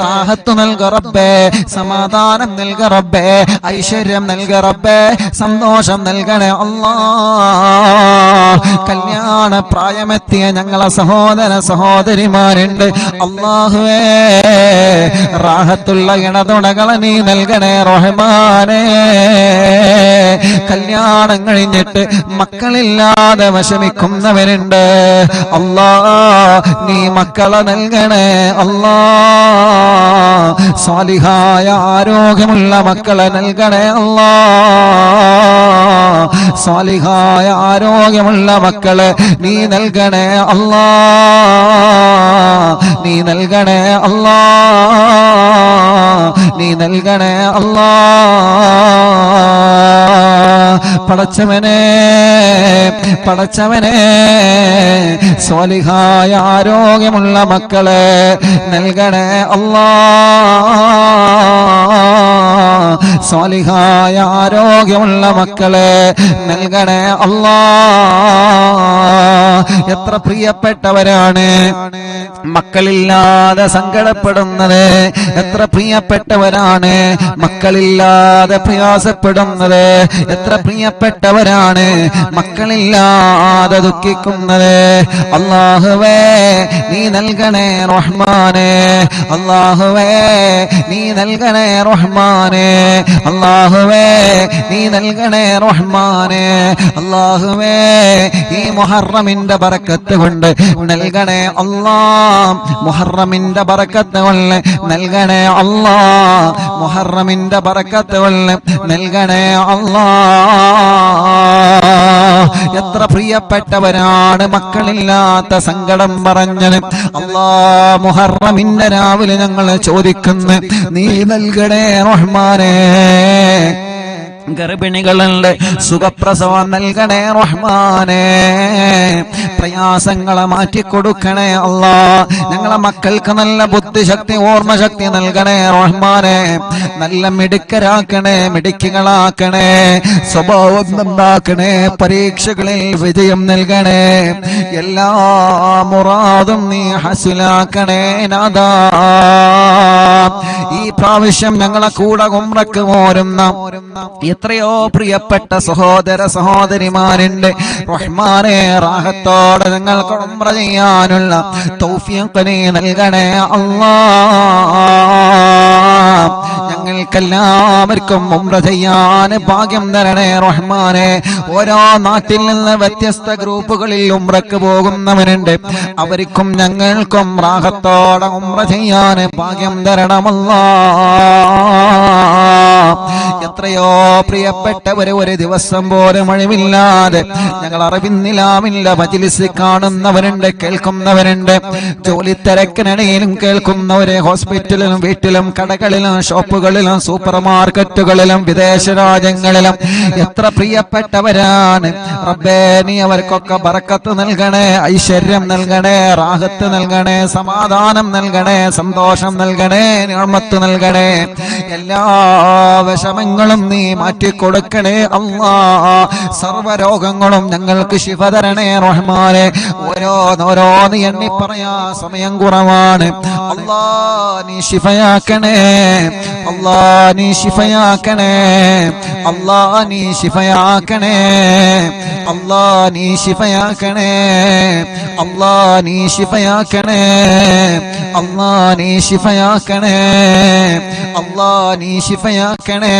S1: റാഹത്ത് നൽക റബ്ബേ, സമാധാനം നൽക റബ്ബേ, ഐശ്വര്യം നൽക റബ്ബേ, സന്തോഷം നൽകണേ അല്ലാഹ്. കല്യാണ പ്രായമെത്തിയ ഞങ്ങളെ സഹോദര സഹോദരിമാരുണ്ട് അല്ലാഹുവേ, റാഹത്തുള്ള ഇണതുണകളെ നീ നൽകണേ റഹ്മാനേ. കല്യാണം കഴിഞ്ഞിട്ട് മക്കളില്ലാതെ വിഷമിക്കുന്നവരുണ്ട് അല്ലാഹ്, നീ മക്കളെ നൽകണേ അല്ലാഹ്. സ്വാലിഹായ ആരോഗ്യമുള്ള മക്കളെ നൽകണേ അല്ലാഹ്. സ്വാലിഹായ ആരോഗ്യമുള്ള മക്കളെ നീ നൽകണേ അല്ലാഹ്. നീ നൽകണേ അല്ലാഹ്. നീ നൽകണേ അല്ലാഹ്. പടച്ചവനെ, പടച്ചവനെ, സ്വാലിഹായ ആരോഗ്യമുള്ള മക്കളെ നൽകണേ അല്ലാഹ്. സ്വാലിഹായ ആരോഗ്യമുള്ള മക്കളെ നൽകണേ അല്ലാഹ്. എത്ര പ്രിയപ്പെട്ടവരാണ് മക്കളില്ലാതെ സങ്കടപ്പെടുന്നത്, എത്ര പ്രിയപ്പെട്ടവരാണ് മക്കളില്ലാതെ പ്രയാസപ്പെടുന്നത്, എത്ര പ്രിയപ്പെട്ടവരാണ് മക്കളില്ലാതെ ദുഃഖിക്കുന്നത്. അല്ലാഹുവേ നീ നൽകണേ റഹ്മാനേ, അല്ലാഹുവേ നീ നൽകണേ റഹ്മാനേ, അല്ലാഹുവേ നീ നൽകണേ റഹ്മാനേ, അല്ലാഹുവേ ഈ മുഹറമിന്റെ ബറക്കത്ത് കൊണ്ട് നൽകണേ അല്ലാഹ്, മുഹറമിന്റെ ബറക്കത്ത് കൊണ്ട് നൽകണേ അല്ലാഹ്, മുഹറമിന്റെ ബറക്കത്ത് കൊണ്ട് നൽകണേ അല്ലാഹ്. എത്ര പ്രിയപ്പെട്ടവരാണ് മക്കളില്ലാത്ത സങ്കടം പറഞ്ഞത്. അല്ലാഹ് മുഹറമിന്റെ രാവിലെ ഞങ്ങൾ ചോദിക്കുന്നു, നീ നൽകണേ റഹ്മാനേ. ഗർഭിണികളുണ്ട്, സുഖപ്രസവം നൽകണേ റഹ്മാനേ. പ്രയാസങ്ങളെ മാറ്റിക്കൊടുക്കണേ അല്ലാഹ്. ഞങ്ങളെ മക്കൾക്ക് നല്ല ബുദ്ധിശക്തി ഓർമ്മശക്തി നൽകണേ റഹ്മാനേ. നല്ല മിടുക്കരാക്കണേ, മിടുക്കികളാക്കണേ, സ്വഭാവം നന്നാക്കണേ, പരീക്ഷകളിൽ വിജയം നൽകണേ, എല്ലാ മുറാദും നീ ഹസിലാക്കണേ നാദാ. ഈ പ്രാവശ്യം ഞങ്ങളെ കൂടെ ഉംറക്ക് പോരുന്ന എത്രയോ പ്രിയപ്പെട്ട സഹോദര സഹോദരിമാരുണ്ട് റഹ്മാനേ. റാഹത്തോടെ ഞങ്ങൾക്ക് ഉംറ ചെയ്യാനുള്ള തൗഫീഖ് നീ നൽകണേ അല്ലാഹ്. ഞങ്ങൾക്കെല്ലാവർക്കും ഉംറ ചെയ്യാൻ ഭാഗ്യം തരണേ റഹ്മാനേ. ഓരോ നാട്ടിൽ നിന്ന് വ്യത്യസ്ത ഗ്രൂപ്പുകളിൽ ഉംറക്ക് പോകുന്നവരുണ്ട്, അവർക്കും ഞങ്ങൾക്കും റാഹത്തോടെ ഉംറ ചെയ്യാൻ ഭാഗ്യം തരണമല്ലാഹ്. എത്രയോ പ്രിയപ്പെട്ടവരെ ഒരു ദിവസം പോലും ഒഴിവില്ലാതെ ഞങ്ങൾ അറിവിന്നിലാമില്ല മജ്ലിസ് കാണുന്നവരുണ്ട്, കേൾക്കുന്നവരുണ്ട്. ജോലി തിരക്കിനിടയിലും കേൾക്കുന്നവരെ ഹോസ്പിറ്റലിലും വീട്ടിലും കടകളിലും ഷോപ്പുകളിലും സൂപ്പർ മാർക്കറ്റുകളിലും വിദേശ രാജ്യങ്ങളിലും എത്ര പ്രിയപ്പെട്ടവരാണ് റബ്ബേ. നീ അവർക്കൊക്കെ ബറക്കത്ത് നൽകണേ, ഐശ്വര്യം നൽകണേ, റാഹത്ത് നൽകണേ, സമാധാനം നൽകണേ, സന്തോഷം നൽകണേ, നിഅമത്ത് നൽകണേ. എല്ലാ വിഷമങ്ങളും നീ മാറ്റിക്കൊടുക്കണേ അല്ലാഹ്. സർവ്വരോഗങ്ങളും ഞങ്ങൾക്ക് ശിഫ തരണേ റഹ്മാനേ. ഓരോന്ന് എണ്ണി പറയാ സമയം കുറവാണ്. അല്ലാഹ് നീ ശിഫയാക്കണേ, അല്ലാഹ് നീ ശിഫയാക്കണേ, അല്ലാഹ് നീ ശിഫയാക്കണേ, അല്ലാഹ് നീ ശിഫയാക്കണേ, അല്ലാഹ് നീ ശിഫയാക്കണേ, അല്ലാഹ് നീ ശിഫയാക്കണേ, അല്ലാഹ് നീ ശിഫയാക്കണേ.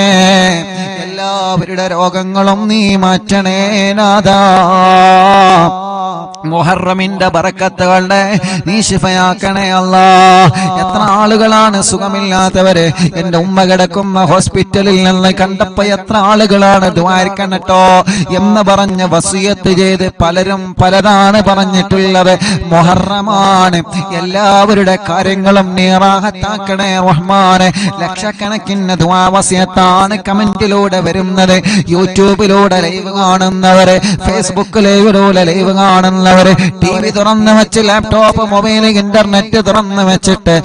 S1: എല്ലാവരുടെ രോഗങ്ങളും നീ മാറ്റണേ നാദാ. മുഹറമിന്റെ ബറക്കത്തുകളുടെ നീ ശിഫയാക്കണേ അല്ലാഹ്. എത്ര ആളുകളാണ് സുഖമില്ലാത്തവര്, എന്റെ ഉമ്മ കിടക്കുന്ന ഹോസ്പിറ്റലിൽ നിന്ന് കണ്ടപ്പോ എത്ര ആളുകളാണ് ദ്വാരിക്കണട്ടോ എന്ന് പറഞ്ഞ് വസിയത്ത് ചെയ്ത് പലരും പലതാണ് പറഞ്ഞിട്ടുള്ളത്. മുഹറമാണ്, എല്ലാവരുടെ കാര്യങ്ങളും നീ റാഹത്താക്കണേ റഹ്മാനെ. ലക്ഷക്കണക്കിന് ദുആ വസിയത്താണ് കമന്റിലൂടെ വരുന്നത്. യൂട്യൂബിലൂടെ ലൈവ് കാണുന്നവര്, ഫേസ്ബുക്കിലൂടെ ലൈവ് കാണുന്നവര്, TV തുറന്ന് വെച്ച് ലാപ്ടോപ്പ് മൊബൈൽ ഇന്റർനെറ്റ് തുറന്ന് വെച്ചിട്ട്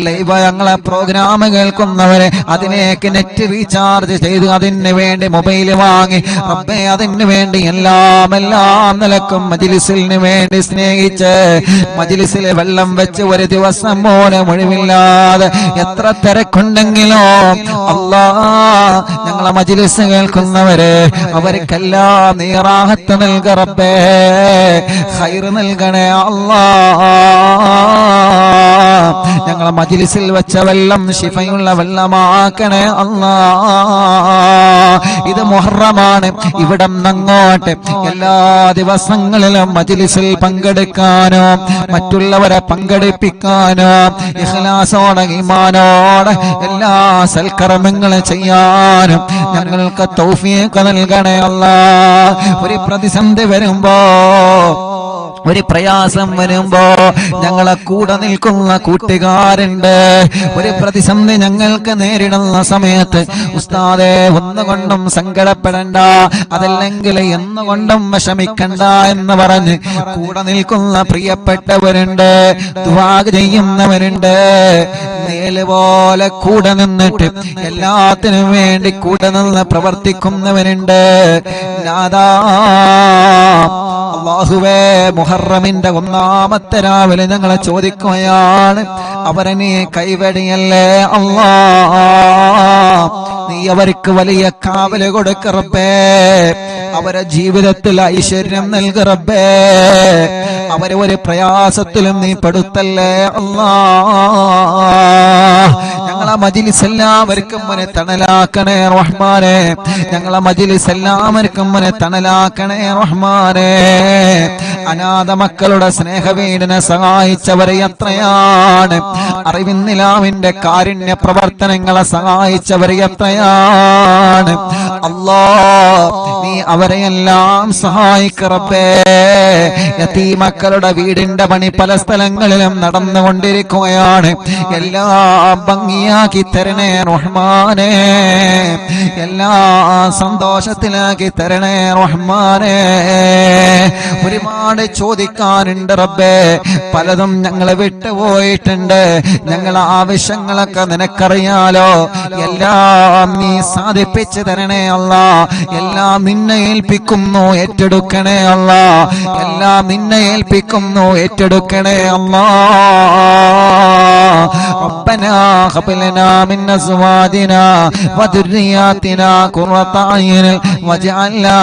S1: ലൈവ് ഞങ്ങളെ പ്രോഗ്രാം കേൾക്കുന്നവര്, അതിലേക്ക് നെറ്റ് റീചാർജ് ചെയ്ത് അതിന് വേണ്ടി മൊബൈൽ വാങ്ങി റബ്ബേ അതിന് വേണ്ടി എല്ലാം നിലക്കും മജ്ലിസിന് വേണ്ടി സ്നേഹിച്ച് മജ്ലിസിലെ വെള്ളം വെച്ച് ഒരു ദിവസം പോലെ ഒഴിവില്ലാതെ എത്ര തിരക്കുണ്ടെങ്കിലോ അല്ലാഹ് ഞങ്ങളെ മജ്ലിസ് കേൾക്കുന്നവര് അവർക്കെല്ലാം നീ റാഹത്ത് നൽക റബ്ബേ, ഖൈർ നൽകണേ അല്ലാഹ്. ഞങ്ങളെ മജ്ലിസിൽ വെച്ച വെള്ളം ശിഫയുള്ള വെള്ളമാക്കണേ അല്ലാഹ്. ഇത് മുഹറമാണ്, ഇവിടം അങ്ങോട്ട് എല്ലാ ദിവസങ്ങളിലും മജ്ലിസിൽ പങ്കെടുക്കാനോ മറ്റുള്ളവരെ പങ്കെടുപ്പിക്കാനോ ഇഖ്ലാസോടെ ഈമാനോടെ എല്ലാ സൽക്കർമ്മങ്ങളും ചെയ്യാനും ഞങ്ങൾക്ക് തൗഫീഖ് നൽകണേ അല്ലാഹ്. ഒരു പ്രതിസന്ധി വരുമ്പോ ഒരു പ്രയാസം വരുമ്പോ ഞങ്ങളെ കൂടെ നിൽക്കുന്ന കൂട്ടുകാരുണ്ട്. ഒരു പ്രതിസന്ധി ഞങ്ങൾക്ക് നേരിടുന്ന സമയത്ത് ഉസ്താദേ ഒന്നുകൊണ്ടും സങ്കടപ്പെടണ്ട, അതല്ലെങ്കിൽ എന്നുകൊണ്ടും വിഷമിക്കണ്ട എന്ന് പറഞ്ഞ് കൂടെ നിൽക്കുന്ന പ്രിയപ്പെട്ടവരുണ്ട്, ദുആ ചെയ്യുന്നവരുണ്ട്. നേലുപോലെ കൂടെ നിന്നിട്ട് എല്ലാത്തിനും വേണ്ടി കൂടെ നിന്ന് പ്രവർത്തിക്കുന്നവരുണ്ട്. അല്ലാഹുവേ, മുഹറമിന്റെ 1-ാമത്തെ രാവിലെ ഞങ്ങളെ ചോദിക്കുകയാണ്, അവരെ നീ കൈവെടിയല്ലേ അല്ലാ, നീ അവർക്ക് വലിയ കാവല് കൊടുക്ക റബ്ബേ, അവരെ ജീവിതത്തിൽ ഐശ്വര്യം നൽക റബ്ബേ, അവരെ ഒരു പ്രയാസത്തിലും നീ പെടുത്തല്ലേ അല്ലാ. ഞങ്ങളെ മജ്‌ലിസ് എല്ലാവർക്കും മോനെ തണലാക്കണേ റഹ്മാനേ, ഞങ്ങളെ മജ്‌ലിസ് എല്ലാവർക്കും മോനെ തണലാക്കണേ റഹ്മാനേ. അനാഥ മക്കളുടെ സ്നേഹവീടിനെ സഹായിച്ചവരെ എത്രയാണ്, അറിവിന്നിലാവിന്റെ കാരുണ്യ പ്രവർത്തനങ്ങളെ സഹായിച്ചവരെ എത്രയാണ്. അല്ലാ, നീ അവരെയെല്ലാം സഹായിക്ക റബ്ബേ. യതീമക്കളുടെ വീടിന്റെ പണി പല സ്ഥലങ്ങളിലും നടന്നുകൊണ്ടിരിക്കുകയാണ്, എല്ലാം ഭംഗിയാക്കി തരണേ റഹ്മാനേ, എല്ലാം സന്തോഷത്തിലാക്കി തരണേ റഹ്മാനേ. ഒരുപാട് ചോദിക്കാനുണ്ട് റബ്ബേ, പലതും ഞങ്ങളെ വിട്ടുപോയിട്ടുണ്ട്, ഞങ്ങളെ ആവശ്യങ്ങളൊക്കെ നിനക്കറിയാലോ, എല്ലാം നീ സാധിപ്പിച്ചു തരണേ അല്ലാ. എല്ലാം നിന്നെ ഏൽപ്പിക്കുന്നു, ഏറ്റെടുക്കണേ അല്ലാ, എല്ലാം നിന്നെ ഏൽപ്പിക്കുന്നു, ഏറ്റെടുക്കണേ അല്ലാ. റബ്ബനാ ഹബ് ലനാ മിൻ അസ്വാദിനാ വദുർരിയാതിനാ ഖുറത അയ്യുൻ വജഅൽനാ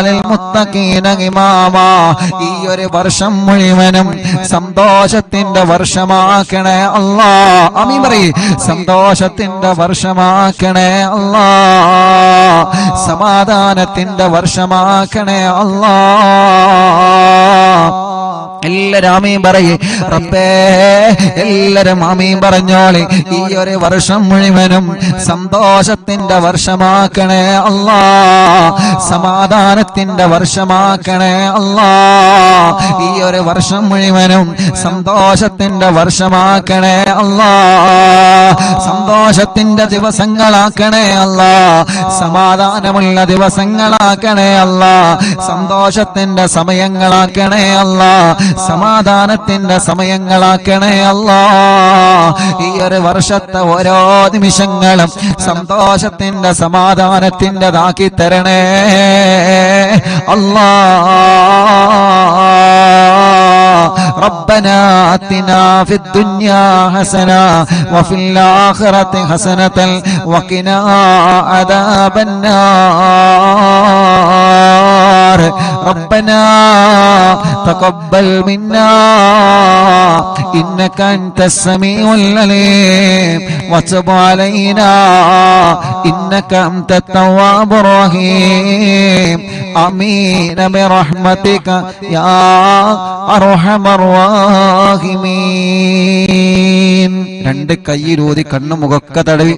S1: ലിൽ മുത്തഖീന ഇമാമാ. ഈ ഒരു വർഷം മുഴുവനും സന്തോഷത്തിന്റെ വർഷമാക്കണേ അല്ലാ. ആമീൻ പറയ്, സന്തോഷത്തിന്റെ വർഷമാക്കണേ അല്ലാ, സമാധാനത്തിന്റെ വർഷമാക്കണേ അല്ലാ. എല്ലാരും ആമീൻ പറയ് റബ്ബേ, എല്ലാരും ആമീൻ പറഞ്ഞോളി. ഈ ഒരു വർഷം മുഴുവനും സന്തോഷത്തിന്റെ വർഷമാക്കണേ അല്ലാ, സമാധാനത്തിന്റെ വർഷമാക്കണേ അല്ലാ. ഈ ഒരു വർഷം മുഴുവനും സന്തോഷത്തിന്റെ വർഷമാക്കണേ അല്ലാ, സന്തോഷത്തിന്റെ ദിവസങ്ങളാക്കണേ അല്ലാ, സമാധാനമുള്ള ദിവസങ്ങളാക്കണേ അല്ലാ, സന്തോഷത്തിന്റെ സമയങ്ങളാക്കണേ അല്ലാ, സമാധാനത്തിന്റെ സമയങ്ങളാക്കണേ അല്ലാ. ഈ ഒരു വർഷത്തെ ഓരോ നിമിഷങ്ങളും സന്തോഷത്തിന്റെ സമാധാനത്തിൻ്റെതാക്കി തരണേ അല്ലാ. ربنا آتنا في الدنيا حسنة وفي الآخرة حسنة وقنا عذاب النار. ربنا تقبل منا إنك أنت السميع العليم وتب علينا إنك أنت التواب الرحيم. آمين برحمتك يا أرحم الراحمين. രണ്ട് കൈയിലൂതി കണ്ണുമുഖക്ക തടവി